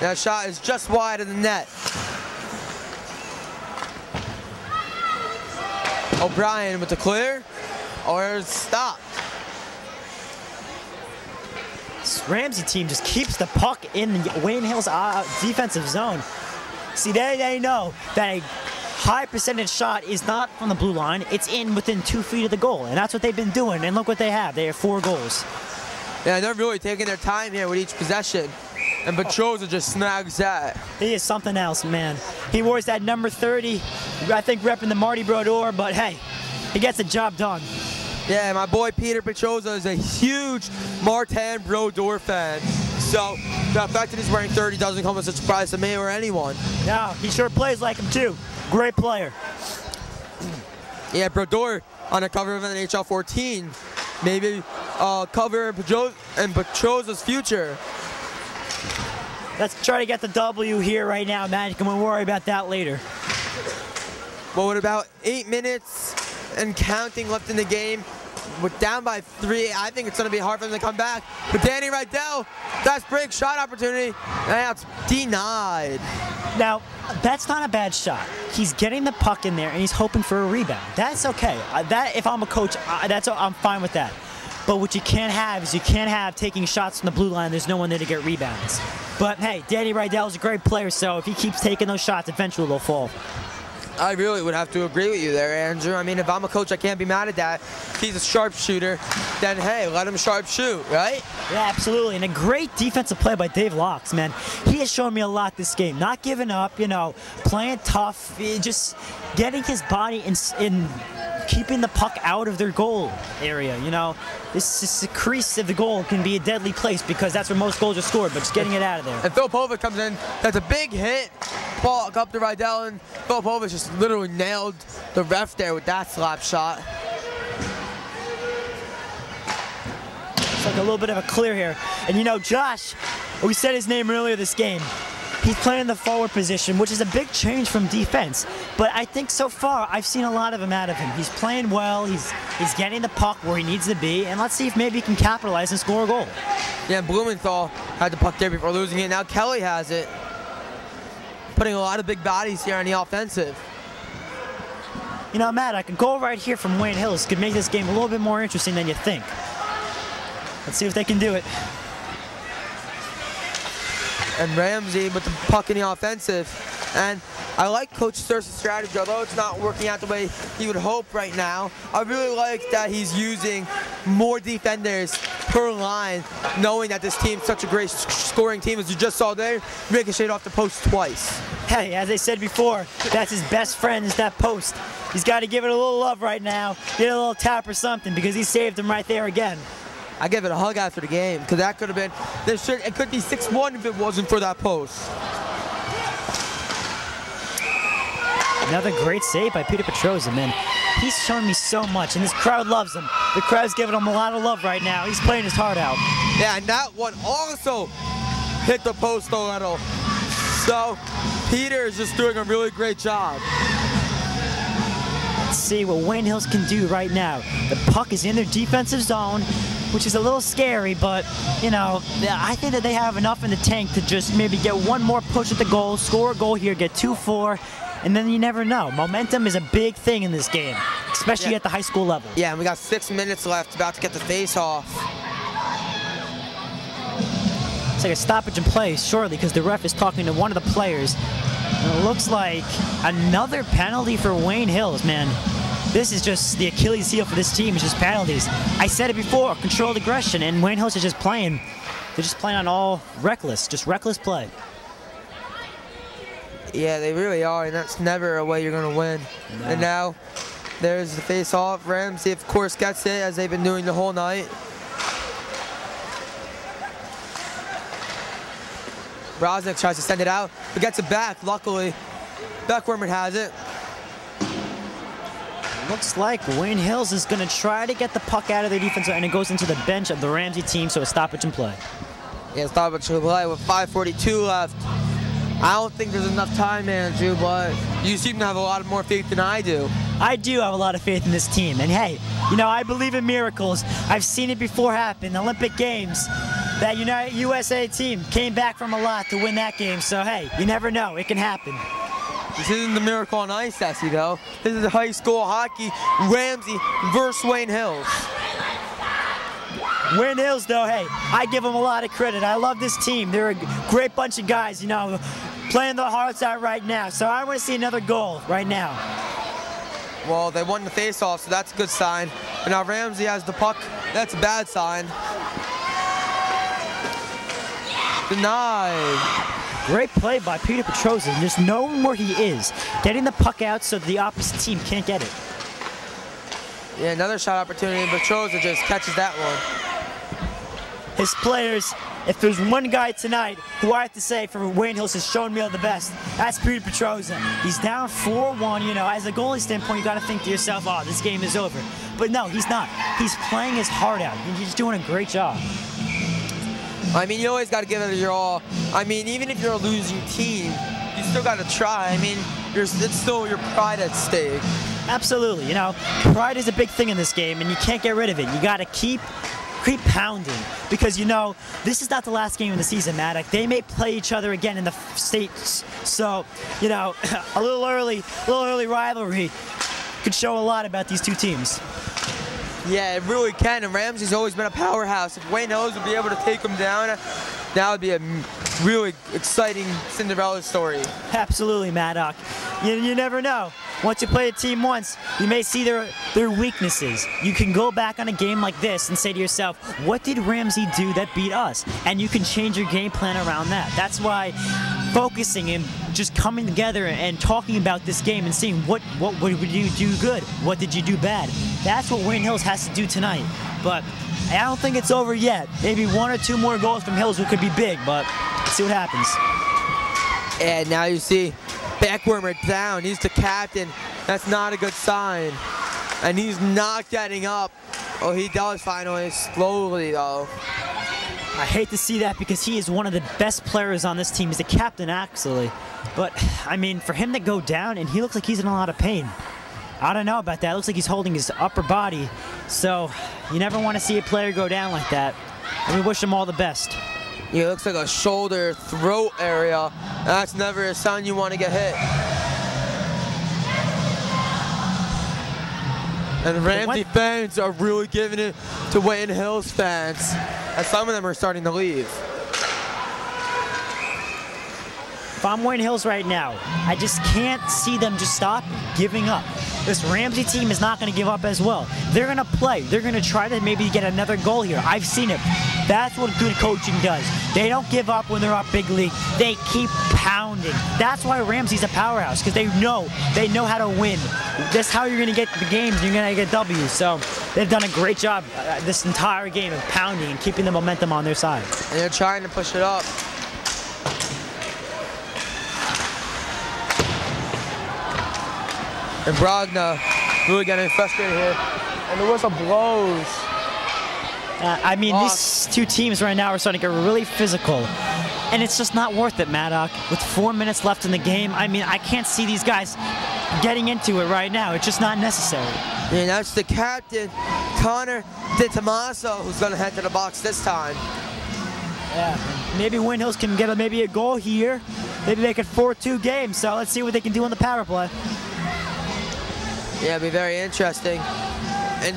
That shot is just wide of the net. O'Brien with the clear, or stopped. This Ramsey team just keeps the puck in Wayne Hill's defensive zone. See, they know that a high percentage shot is not from the blue line, it's in within 2 feet of the goal, and that's what they've been doing, and look what they have. They have 4 goals. Yeah, they're really taking their time here with each possession, and Petroza just snags that. He is something else, man. He wears that number 30, I think repping the Marty Brodeur, but hey, he gets the job done. Yeah, my boy Peter Petroza is a huge Martin Brodeur fan. So the fact that he's wearing 30 doesn't come as a surprise to me or anyone. No, he sure plays like him too. Great player. Yeah, Brodeur on the cover of an NHL 14. Maybe cover in Petroza's future. Let's try to get the W here right now, Magic, and we'll worry about that later. Well, with about 8 minutes and counting left in the game, we're down by 3. I think it's going to be hard for them to come back. But Danny Rydell, that's break shot opportunity, and that's denied. Now, that's not a bad shot. He's getting the puck in there, and he's hoping for a rebound. That's okay. If I'm a coach, I'm fine with that. But what you can't have is you can't have taking shots from the blue line. There's no one there to get rebounds. But hey, Danny Rydell is a great player, so if he keeps taking those shots, eventually they'll fall. I really would have to agree with you there, Andrew. I mean, if I'm a coach, I can't be mad at that. If he's a sharpshooter, then hey, let him sharp shoot, right? Yeah, absolutely. And a great defensive play by Dave Locks, man. He has shown me a lot this game. Not giving up, you know, playing tough, just getting his body in keeping the puck out of their goal area, you know. This crease of the goal can be a deadly place because that's where most goals are scored, but just getting it out of there. And Filipovic comes in, that's a big hit. Ball up to Rydell, and Filipovic just literally nailed the ref there with that slap shot. It's like a little bit of a clear here. And you know, Josh, we said his name earlier this game. He's playing the forward position, which is a big change from defense. But I think so far, I've seen a lot of him out of him. He's playing well, he's getting the puck where he needs to be, and let's see if maybe he can capitalize and score a goal. Yeah, Blumenthal had the puck there before losing it. Now Kelly has it. Putting a lot of big bodies here on the offensive. You know, Matt, a goal right here from Wayne Hills could make this game a little bit more interesting than you think. Let's see if they can do it. And Ramsey with the puck in the offensive. And I like Coach Sturce's strategy, although it's not working out the way he would hope right now. I really like that he's using more defenders per line, knowing that this team's such a great scoring team, as you just saw there, ricocheted off the post twice. Hey, as I said before, that's his best friend is that post. He's got to give it a little love right now, get a little tap or something, because he saved him right there again. I give it a hug after the game because that could have been. It could be 6-1 if it wasn't for that post. Another great save by Peter Petrozza, man. He's shown me so much, and this crowd loves him. The crowd's giving him a lot of love right now. He's playing his heart out. Yeah, and that one also hit the post a little. So Peter is just doing a really great job. Let's see what Wayne Hills can do right now. The puck is in their defensive zone, which is a little scary, but, you know, I think that they have enough in the tank to just maybe get one more push at the goal, score a goal here, get 2-4, and then you never know. Momentum is a big thing in this game, especially at the high school level. Yeah, and we got 6 minutes left, about to get the face-off. It's like a stoppage in play shortly because the ref is talking to one of the players. And it looks like another penalty for Wayne Hills, man. This is just the Achilles heel for this team, is just penalties. I said it before, controlled aggression, and Wayne Hills is just playing. They're just playing on all reckless, just reckless play. Yeah, they really are, and that's never a way you're going to win. No. And now, there's the face-off. Ramsey, of course, gets it, as they've been doing the whole night. Brosnick tries to send it out, but gets it back, luckily. Beckwormer has it. Looks like Wayne Hills is going to try to get the puck out of their defense, and it goes into the bench of the Ramsey team, so a stoppage in play. Yeah, stoppage in play with 5:42 left. I don't think there's enough time, Andrew, but you seem to have a lot more faith than I do. I do have a lot of faith in this team, and hey, you know, I believe in miracles. I've seen it before happen. Olympic Games, that USA team came back from a lot to win that game, so hey, you never know, it can happen. This isn't the miracle on ice, Easse, though. This is high school hockey, Ramsey versus Wayne Hills. Wayne Hills, though, hey, I give them a lot of credit. I love this team. They're a great bunch of guys, you know, playing their hearts out right now. So I want to see another goal right now. Well, they won the face-off, so that's a good sign. But now Ramsey has the puck. That's a bad sign. Denied. Great play by Peter Petrozza, just knowing where he is, getting the puck out so the opposite team can't get it. Yeah, another shot opportunity, but Petrozza just catches that one. His players, if there's one guy tonight who I have to say for Wayne Hills has shown me the best, that's Peter Petrozza. He's down 4-1, you know, as a goalie standpoint, you got to think to yourself, oh, this game is over. But no, he's not. He's playing his heart out. He's doing a great job. I mean, you always got to give it your all. I mean, even if you're a losing team, you still got to try. I mean, it's still your pride at stake. Absolutely. You know, pride is a big thing in this game, and you can't get rid of it. You got to keep pounding because, you know, this is not the last game of the season, Madoc. They may play each other again in the states. So, you know, a little early rivalry could show a lot about these two teams. Yeah, it really can, and Ramsey's always been a powerhouse. If Wayne Hills would be able to take him down, that would be a really exciting Cinderella story. Absolutely, Madoc. You never know. Once you play a team once, you may see their weaknesses. You can go back on a game like this and say to yourself, what did Ramsey do that beat us? And you can change your game plan around that. That's why focusing and just coming together and talking about this game and seeing what would you do good, what did you do bad. That's what Wayne Hills has to do tonight. But I don't think it's over yet. Maybe 1 or 2 more goals from Hills could be big, but let's see what happens. And now you see Beckwormer down. He's the captain. That's not a good sign. And he's not getting up. Oh, he does finally, slowly though. I hate to see that because he is one of the best players on this team. He's the captain, actually. But, I mean, for him to go down, and he looks like he's in a lot of pain. I don't know about that. It looks like he's holding his upper body. So, you never want to see a player go down like that. And we wish him all the best. Yeah, it looks like a shoulder, throat area. That's never a sign you want to get hit. And Ramsey fans are really giving it to Wayne Hills fans, as some of them are starting to leave. If I'm Wayne Hills right now, I just can't see them just stopping, giving up. This Ramsey team is not going to give up as well. They're going to play. They're going to try to maybe get another goal here. I've seen it. That's what good coaching does. They don't give up when they're up big league. They keep pounding. That's why Ramsey's a powerhouse, because they know how to win. That's how you're going to get the games. You're going to get W's. So they've done a great job this entire game of pounding and keeping the momentum on their side. And they're trying to push it up. And Brogna really getting frustrated here. And the whistle blows. I mean, these two teams right now are starting to get really physical. And it's just not worth it, Madoc. With 4 minutes left in the game, I mean, I can't see these guys getting into it right now. It's just not necessary. And that's the captain, Connor DeTomaso, who's going to head to the box this time. Yeah, maybe Wayne Hills can get maybe a goal here. Maybe make it 4-2 game. So let's see what they can do on the power play. Yeah, it'll be very interesting. And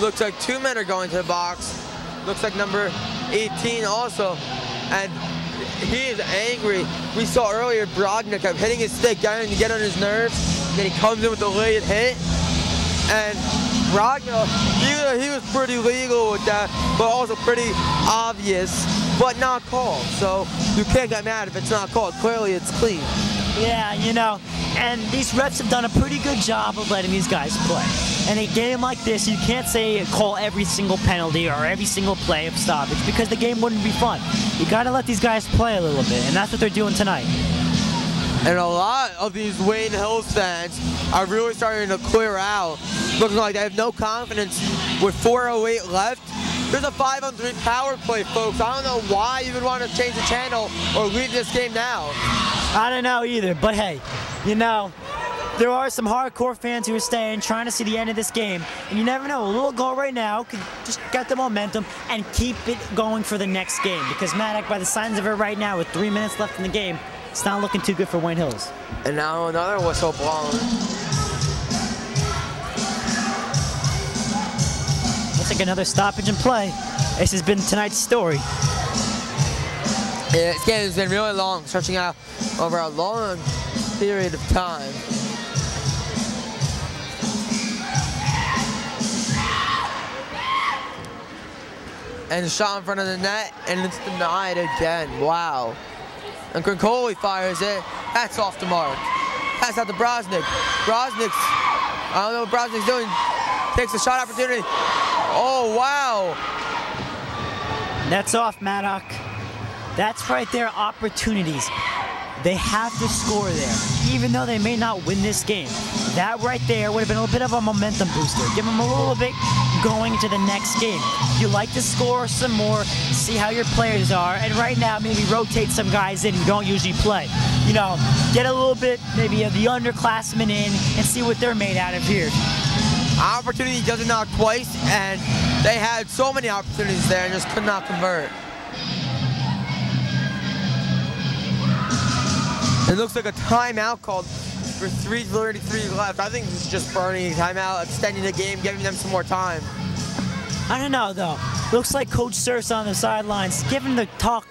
looks like 2 men are going to the box. Looks like number 18 also. And he is angry. We saw earlier Brogna kept hitting his stick, getting to get on his nerves. Then he comes in with a late hit. And Brogna, he was pretty legal with that, but also pretty obvious, but not called. So you can't get mad if it's not called. Clearly it's clean. Yeah, you know, and these refs have done a pretty good job of letting these guys play. In a game like this, you can't say call every single penalty or every single play of stoppage because the game wouldn't be fun. You gotta let these guys play a little bit, and that's what they're doing tonight. And a lot of these Wayne Hills fans are really starting to clear out, looking like they have no confidence with 4:08 left. There's a 5-on-3 power play, folks. I don't know why you would want to change the channel or leave this game now. I don't know either, but hey, you know, there are some hardcore fans who are staying, trying to see the end of this game. And you never know, a little goal right now could just get the momentum and keep it going for the next game. Because Madoc, by the signs of it right now, with 3 minutes left in the game, it's not looking too good for Wayne Hills. And now another whistle blown. Looks like another stoppage in play. This has been tonight's story. Yeah, this game has been really long, stretching out over a long period of time. And a shot in front of the net, and it's denied again. Wow. And Crincoli fires it. That's off the mark. Pass out to Brosnick. Brosnick's, I don't know what Brosnick's doing. Takes a shot opportunity. Oh, wow. That's off, Madoc. That's right there, opportunities. They have to score there, even though they may not win this game. That right there would have been a bit of a momentum booster. Give them a little bit going into the next game. You like to score some more, see how your players are, and right now maybe rotate some guys in who don't usually play. You know, get a little bit maybe of the underclassmen in and see what they're made out of here. Opportunity doesn't knock twice, and they had so many opportunities there and just could not convert. It looks like a timeout called for 3:33 left. I think it's just burning timeout, extending the game, giving them some more time. I don't know, though. Looks like Coach Surse on the sidelines giving the talk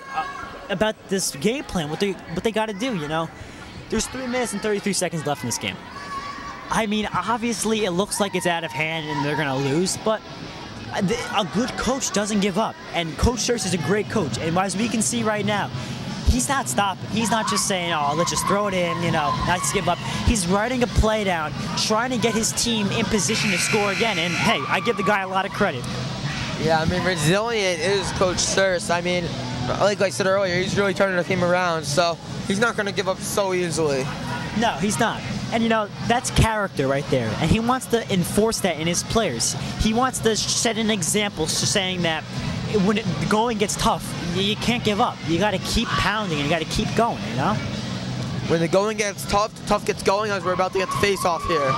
about this game plan, what they got to do, you know. There's 3 minutes and 33 seconds left in this game. I mean, obviously, it looks like it's out of hand and they're going to lose, but a good coach doesn't give up. And Coach Surse is a great coach. And as we can see right now, he's not stopping. He's not just saying, oh, let's just throw it in, you know, not just give up. He's writing a play down, trying to get his team in position to score again. And, hey, I give the guy a lot of credit. Yeah, I mean, resilient is Coach Surse. I mean, like I said earlier, he's really turning the team around, so he's not going to give up so easily. No, he's not. And, you know, that's character right there. And he wants to enforce that in his players. He wants to set an example saying that when the going gets tough, you can't give up. You got to keep pounding and you got to keep going, you know? When the going gets tough, the tough gets going, as we're about to get the face-off here.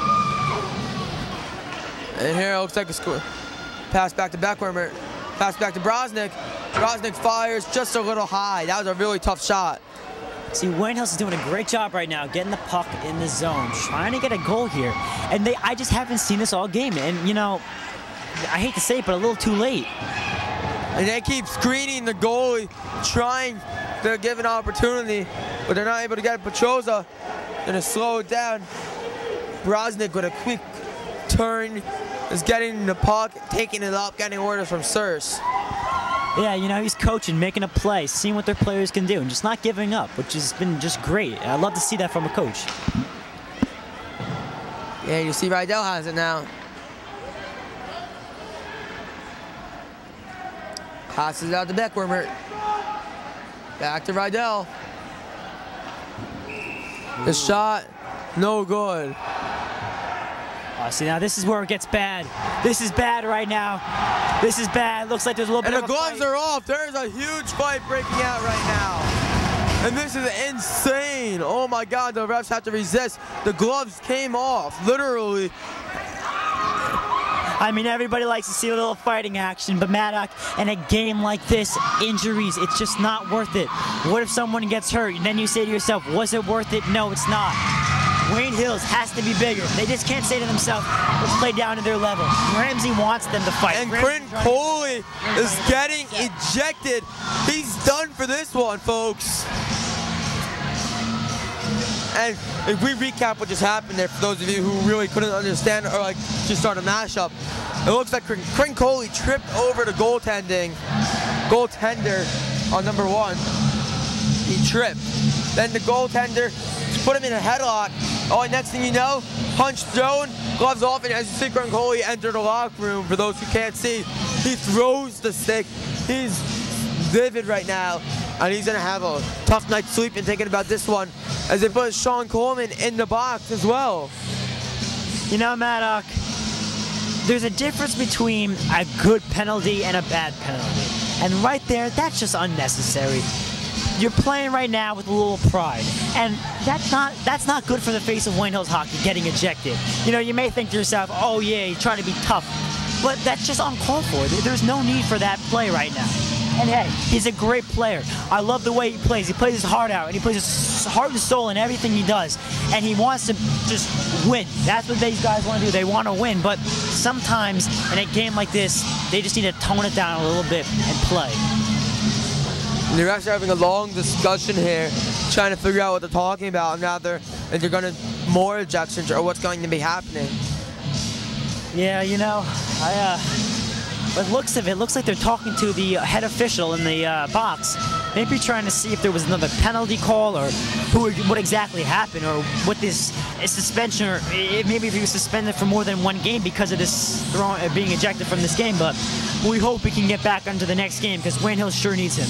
And here it looks like a score. Pass back to Beckwurmer. Pass back to Brosnick. Brosnick fires just a little high. That was a really tough shot. See, Wayne Hills is doing a great job right now getting the puck in the zone, trying to get a goal here. And I just haven't seen this all game. And, you know, I hate to say it, but a little too late. And they keep screening the goalie, trying to give an opportunity, but they're not able to get it. Petroza gonna slow it down. Brosnick with a quick turn is getting the puck, taking it up, getting orders from Surse. Yeah, you know, he's coaching, making a play, seeing what their players can do, and just not giving up, which has been just great. I love to see that from a coach. Yeah, you see Rydell has it now. Passes it out to Beckwurmer. Back to Rydell. The shot, no good. See, now this is where it gets bad. This is bad right now. This is bad. Looks like there's a little bit of a fight. And the gloves are off. There's a huge fight breaking out right now. And this is insane. Oh my God, the refs have to resist. The gloves came off, literally. I mean, everybody likes to see a little fighting action, but Madoc, in a game like this, injuries, it's just not worth it. What if someone gets hurt? And then you say to yourself, was it worth it? No, it's not. Wayne Hills has to be bigger. They just can't say to themselves, let's play down to their level. Ramsey wants them to fight. And Quinn Coley is getting ejected. He's done for this one, folks. And if we recap what just happened there, for those of you who really couldn't understand or like just start a mashup, it looks like Quinn Coley tripped over the goaltender on number 1. He tripped. Then the goaltender put him in a headlock. Oh, and next thing you know, punch thrown, gloves off, and as you see Quinn Coley enter the locker room, for those who can't see, he throws the stick. He's vivid right now, and he's gonna have a tough night's sleep and thinking about this one, as they put Sean Coleman in the box as well. You know, Madoc, there's a difference between a good penalty and a bad penalty. And right there, that's just unnecessary. You're playing right now with a little pride, and that's not good for the face of Wayne Hills hockey, getting ejected. You know, you may think to yourself, oh yeah, he's trying to be tough, but that's just uncalled for. There's no need for that play right now. And hey, he's a great player. I love the way he plays. He plays his heart out, and he plays his heart and soul in everything he does, and he wants to just win. That's what these guys want to do. They want to win, but sometimes in a game like this, they just need to tone it down a little bit and play. And they're actually having a long discussion here, trying to figure out what they're talking about, and now they're going to more ejections or what's going to be happening. Yeah, you know, by the looks of it, looks like they're talking to the head official in the box. Maybe trying to see if there was another penalty call, or what exactly happened, or what this suspension, or maybe if he was suspended for more than 1 game because of this being ejected from this game. But we hope he can get back onto the next game, because Wayne Hills sure needs him.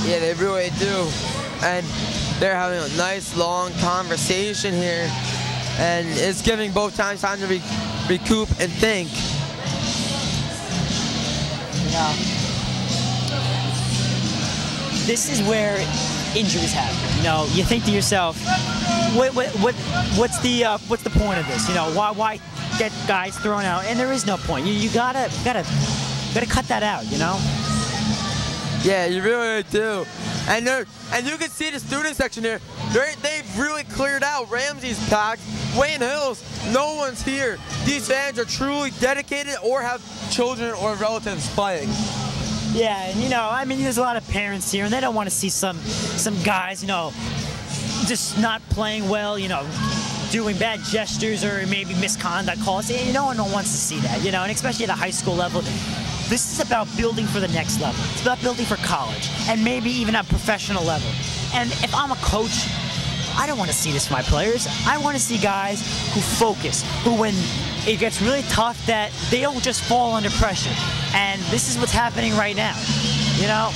Yeah, they really do. And they're having a nice long conversation here, and it's giving both times time to recoup and think. Yeah. This is where injuries happen. You know, you think to yourself, what's the point of this? You know, why get guys thrown out? And there is no point. You gotta cut that out. You know. Yeah, you really do. And you can see the student section here. They've really cleared out. Ramsey's packed. Wayne Hills, no one's here. These fans are truly dedicated or have children or relatives playing. Yeah, and you know, I mean, there's a lot of parents here, and they don't want to see some guys, you know, just not playing well, you know, doing bad gestures or maybe misconduct calls. No one wants to see that, you know, and especially at a high school level. This is about building for the next level. It's about building for college, and maybe even at professional level. And if I'm a coach, I don't want to see this for my players. I want to see guys who focus, who when it gets really tough, that they don't just fall under pressure. And this is what's happening right now, you know?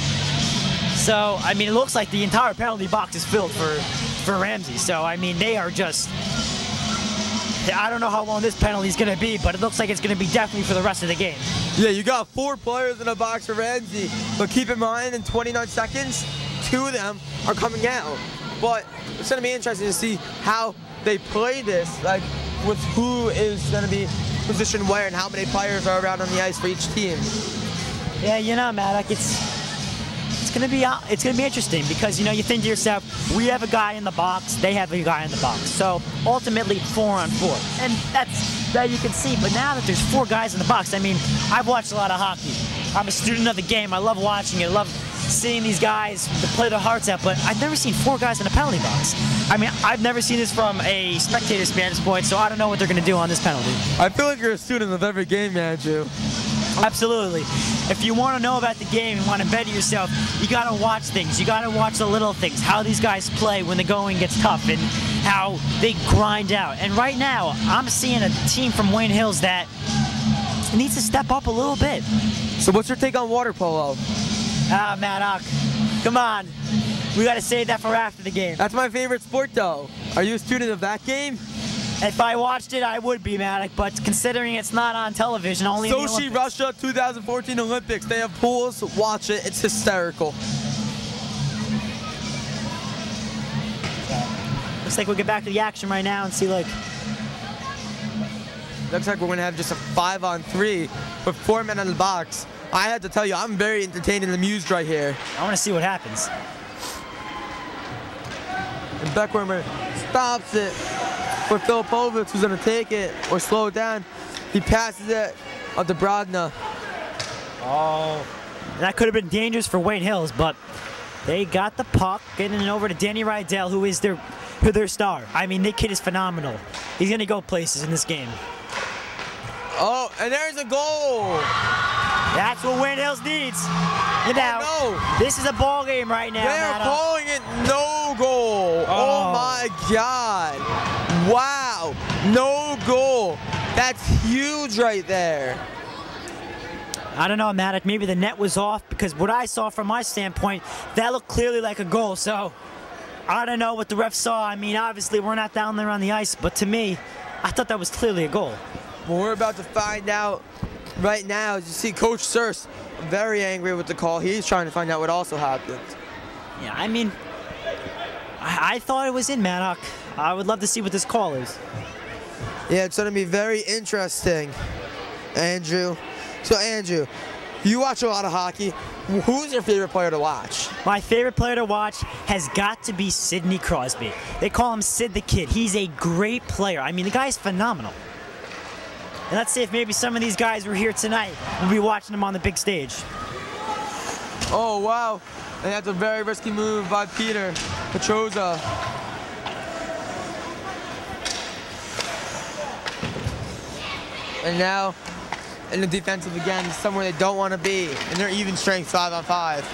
So, I mean, it looks like the entire penalty box is filled for Ramsey. So, I mean, they are just... I don't know how long this penalty is going to be, but it looks like it's going to be definitely for the rest of the game. Yeah, you got 4 players in the box for Ramsey, but keep in mind, in 29 seconds, 2 of them are coming out. But it's going to be interesting to see how they play this, like with who is going to be positioned where and how many players are around on the ice for each team. Yeah, you know, Madoc, it's gonna be interesting, because you know, you think to yourself, we have a guy in the box, they have a guy in the box, so ultimately 4-on-4, and that you can see. But now that there's 4 guys in the box, I mean, I've watched a lot of hockey. I'm a student of the game. I love watching it. I love seeing these guys play their hearts out, but I've never seen 4 guys in a penalty box. I mean, I've never seen this from a spectator's vantage point, so I don't know what they're gonna do on this penalty. I feel like you're a student of every game, Andrew. Absolutely. If you want to know about the game and want to better yourself, you got to watch things. You got to watch the little things, how these guys play when the going gets tough and how they grind out. And right now, I'm seeing a team from Wayne Hills that needs to step up a little bit. So what's your take on water polo? Ah, Madoc, come on. We got to save that for after the game. That's my favorite sport, though. Are you a student of that game? If I watched it, I would be, Madoc, but considering it's not on television, only in the Sochi, Olympics. Russia, 2014 Olympics. They have pools. Watch it. It's hysterical. Looks like we'll get back to the action right now and see, like... Looks like we're going to have just a 5-on-3 with 4 men in the box. I had to tell you, I'm very entertained and amused right here. I want to see what happens. And Beckwurmer stops it for Filipovich, who's going to take it or slow it down. He passes it up to Brogna. Oh, that could have been dangerous for Wayne Hills, but they got the puck, getting it over to Danny Rydell, who is their star. I mean, the kid is phenomenal. He's going to go places in this game. Oh, and there's a goal. That's what Wayne Hills needs. You know, no. This is a ball game right now. They're calling it no goal. Oh my God. Wow. No goal. That's huge right there. I don't know, Madoc. Maybe the net was off because what I saw from my standpoint, that looked clearly like a goal. So I don't know what the ref saw. I mean, obviously we're not down there on the ice, but to me, I thought that was clearly a goal. Well, we're about to find out right now. As you see, Coach Surse very angry with the call. He's trying to find out what also happened. Yeah, I mean, I thought it was in, Madoc. I would love to see what this call is. Yeah, it's going to be very interesting, Andrew. So, Andrew, you watch a lot of hockey. Who's your favorite player to watch? My favorite player to watch has got to be Sidney Crosby. They call him Sid the Kid. He's a great player. I mean, the guy's phenomenal. And let's see if maybe some of these guys were here tonight. We'll be watching them on the big stage. Oh, wow. And that's a very risky move by Peter Petroza. And now, in the defensive again, somewhere they don't want to be. And they're even strength 5-on-5.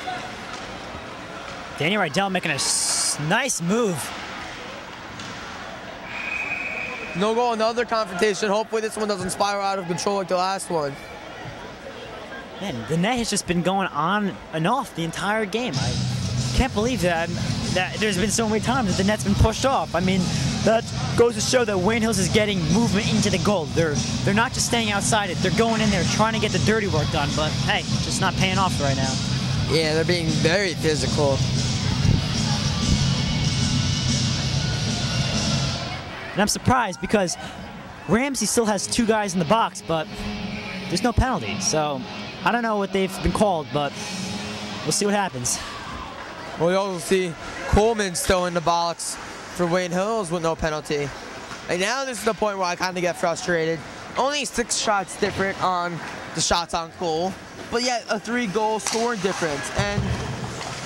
Danny Rydell making a nice move. No goal, another confrontation. Hopefully this one doesn't spiral out of control like the last one. Man, the net has just been going on and off the entire game. I can't believe that there's been so many times that the net's been pushed off. I mean, that goes to show that Wayne Hills is getting movement into the goal. They're not just staying outside it. They're going in there trying to get the dirty work done, but hey, just not paying off right now. Yeah, they're being very physical. And I'm surprised because Ramsey still has 2 guys in the box, but there's no penalty. So I don't know what they've been called, but we'll see what happens. Well, we also see Coleman still in the box for Wayne Hills with no penalty. And now this is the point where I kind of get frustrated. Only 6 shots different on the shots on goal, but yet a 3-goal scoring difference. And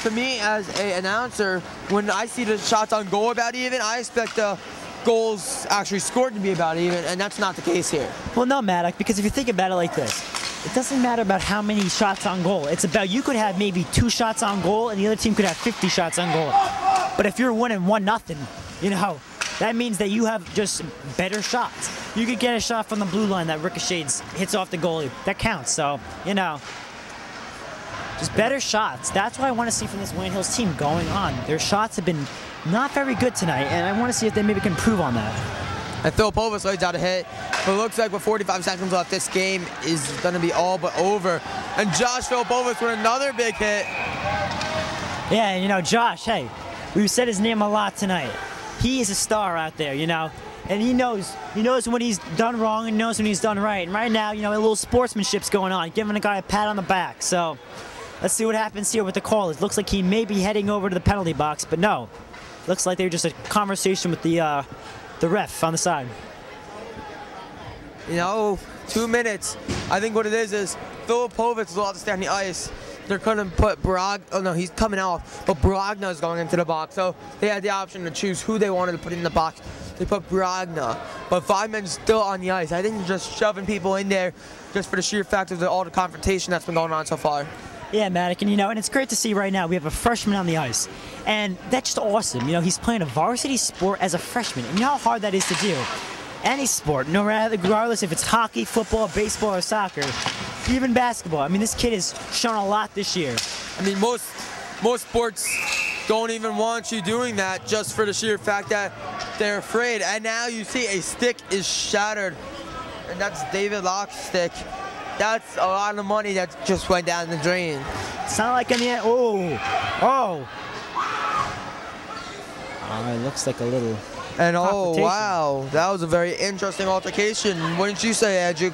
to me, as an announcer, when I see the shots on goal about even, I expect the goals actually scored to be about even, and that's not the case here. Well, no, Madoc, because if you think about it like this, it doesn't matter about how many shots on goal. It's about you could have maybe 2 shots on goal, and the other team could have 50 shots on goal. But if you're winning 1-0, you know, that means that you have just better shots. You could get a shot from the blue line that ricochets, hits off the goalie. That counts. So, you know, just better shots. That's what I want to see from this Wayne Hills team going on. Their shots have been not very good tonight, and I want to see if they maybe can improve on that. And Filipovich lays out a hit, but it looks like with 45 seconds left, this game is going to be all but over. And Josh Filipovich with another big hit. Yeah, you know, Josh, hey, we've said his name a lot tonight. He is a star out there, you know, and he knows when he's done wrong and knows when he's done right. And right now, you know, a little sportsmanship's going on, giving a guy a pat on the back. So let's see what happens here with the call. It looks like he may be heading over to the penalty box, but no. Looks like they were just a conversation with the ref on the side. You know, 2 minutes. I think what it is Filipovich is allowed to stay on the ice. They're going to put oh no, he's coming off, but Brogna is going into the box. So they had the option to choose who they wanted to put in the box. They put Brogna, but 5 men still on the ice. I think they're just shoving people in there just for the sheer fact of all the confrontation that's been going on so far. Yeah, Madoc, and you know, and it's great to see right now we have a freshman on the ice, and that's just awesome. You know, he's playing a varsity sport as a freshman, and you know how hard that is to do. Any sport, no matter, regardless if it's hockey, football, baseball, or soccer, even basketball. I mean, this kid has shown a lot this year. I mean, most sports don't even want you doing that just for the sheer fact that they're afraid. And now you see a stick is shattered, and that's David Locke's stick. That's a lot of money that just went down the drain. It's not like in the end. Oh, it looks like a little. And oh wow, that was a very interesting altercation. Wouldn't you say, Andrew?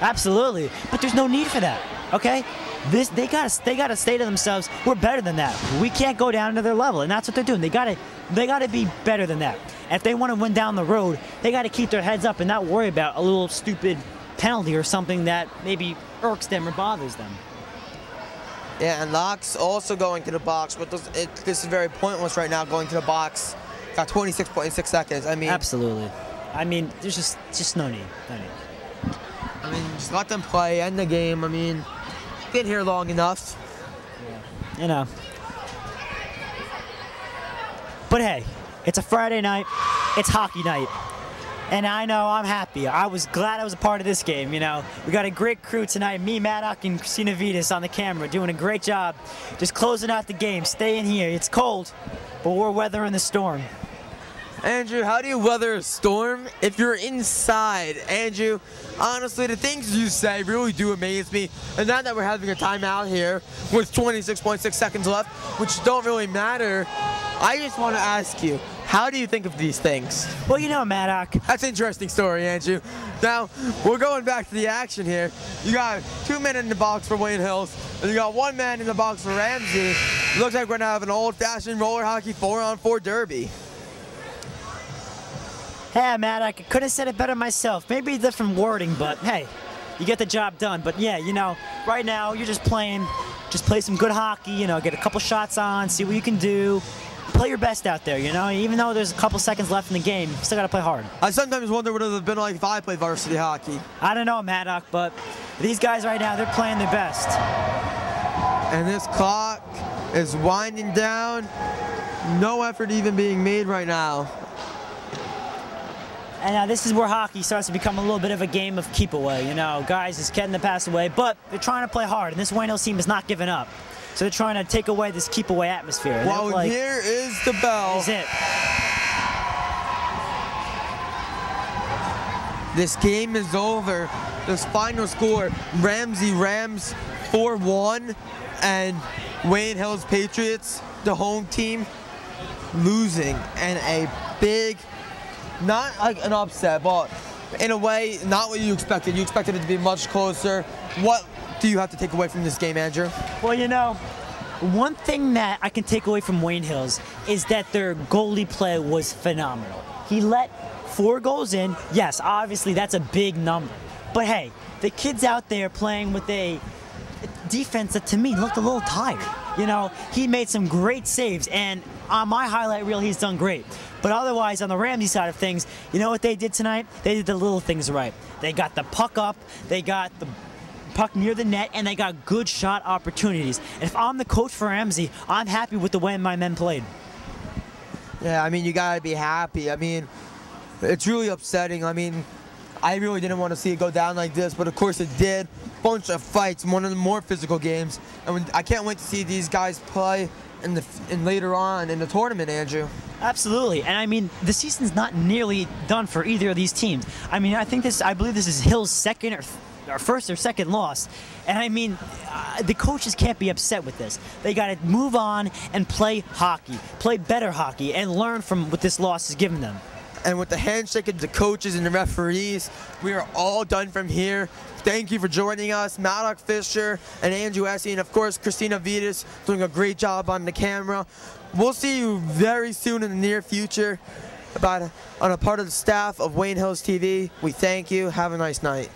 Absolutely, but there's no need for that. Okay, they gotta say to themselves, we're better than that. We can't go down to their level, and that's what they're doing. They gotta be better than that. And if they want to win down the road, they gotta keep their heads up and not worry about a little stupid penalty or something that maybe irks them or bothers them. Yeah, and Locke's also going to the box, but this is very pointless right now, going to the box. Got 26.6 seconds. I mean, absolutely. I mean, there's just no need. I mean, just let them play, end the game. I mean, been here long enough. Yeah. You know. But hey, it's a Friday night. It's hockey night. And I know I'm happy. I was glad I was a part of this game, you know. We got a great crew tonight. Me, Madoc, and Christina Vitas on the camera doing a great job just closing out the game, staying here. It's cold, but we're weathering the storm. Andrew, how do you weather a storm if you're inside? Andrew, honestly, the things you say really do amaze me. And now that we're having a timeout here with 26.6 seconds left, which don't really matter, I just want to ask you, how do you think of these things? Well, you know, Madoc. That's an interesting story, Andrew. Now, we're going back to the action here. You got 2 men in the box for Wayne Hills, and you got 1 man in the box for Ramsey. It looks like we're going to have an old-fashioned roller hockey 4-on-4 derby. Hey, Matt, I couldn't have said it better myself. Maybe different wording, but hey, you get the job done. But yeah, you know, right now you're just play some good hockey, you know, get a couple shots on, see what you can do. Play your best out there, you know, even though there's a couple seconds left in the game, you still got to play hard. I sometimes wonder what it would have been like if I played varsity hockey. I don't know, Madoc, but these guys right now, they're playing their best. And this clock is winding down. No effort even being made right now. And this is where hockey starts to become a little bit of a game of keep away. You know, guys is getting the pass away, but they're trying to play hard. And this Wayne Hills team is not giving up. So they're trying to take away this keep away atmosphere. Well, like, here is the bell. Is it? This game is over. This final score, Ramsey Rams 4-1, and Wayne Hills Patriots, the home team, losing. And a big, not like an upset, but in a way, not what you expected. You expected it to be much closer. What do you have to take away from this game, Andrew? Well, you know, one thing that I can take away from Wayne Hills is that their goalie play was phenomenal. He let 4 goals in. Yes, obviously that's a big number. But hey, the kid's out there playing with a defense that to me looked a little tired. You know, he made some great saves, and on my highlight reel, he's done great. But otherwise, on the Ramsey side of things, you know what they did tonight? They did the little things right. They got the puck up, they got the puck near the net, and they got good shot opportunities. And if I'm the coach for Ramsey, I'm happy with the way my men played. Yeah, I mean, you gotta be happy. I mean, it's really upsetting. I mean, I really didn't want to see it go down like this, but of course it did. Bunch of fights, one of the more physical games. And I can't wait to see these guys play in later on in the tournament, Andrew. Absolutely, and I mean, the season's not nearly done for either of these teams. I mean, I believe this is Hill's second or first or second loss. And I mean, the coaches can't be upset with this. They got to move on and play hockey, play better hockey, and learn from what this loss has given them. And with the handshake of the coaches and the referees, we are all done from here. Thank you for joining us, Madoc Fisher and Andrew Easse, and of course, Christina Vitas doing a great job on the camera. We'll see you very soon in the near future on a part of the staff of Wayne Hills TV. We thank you. Have a nice night.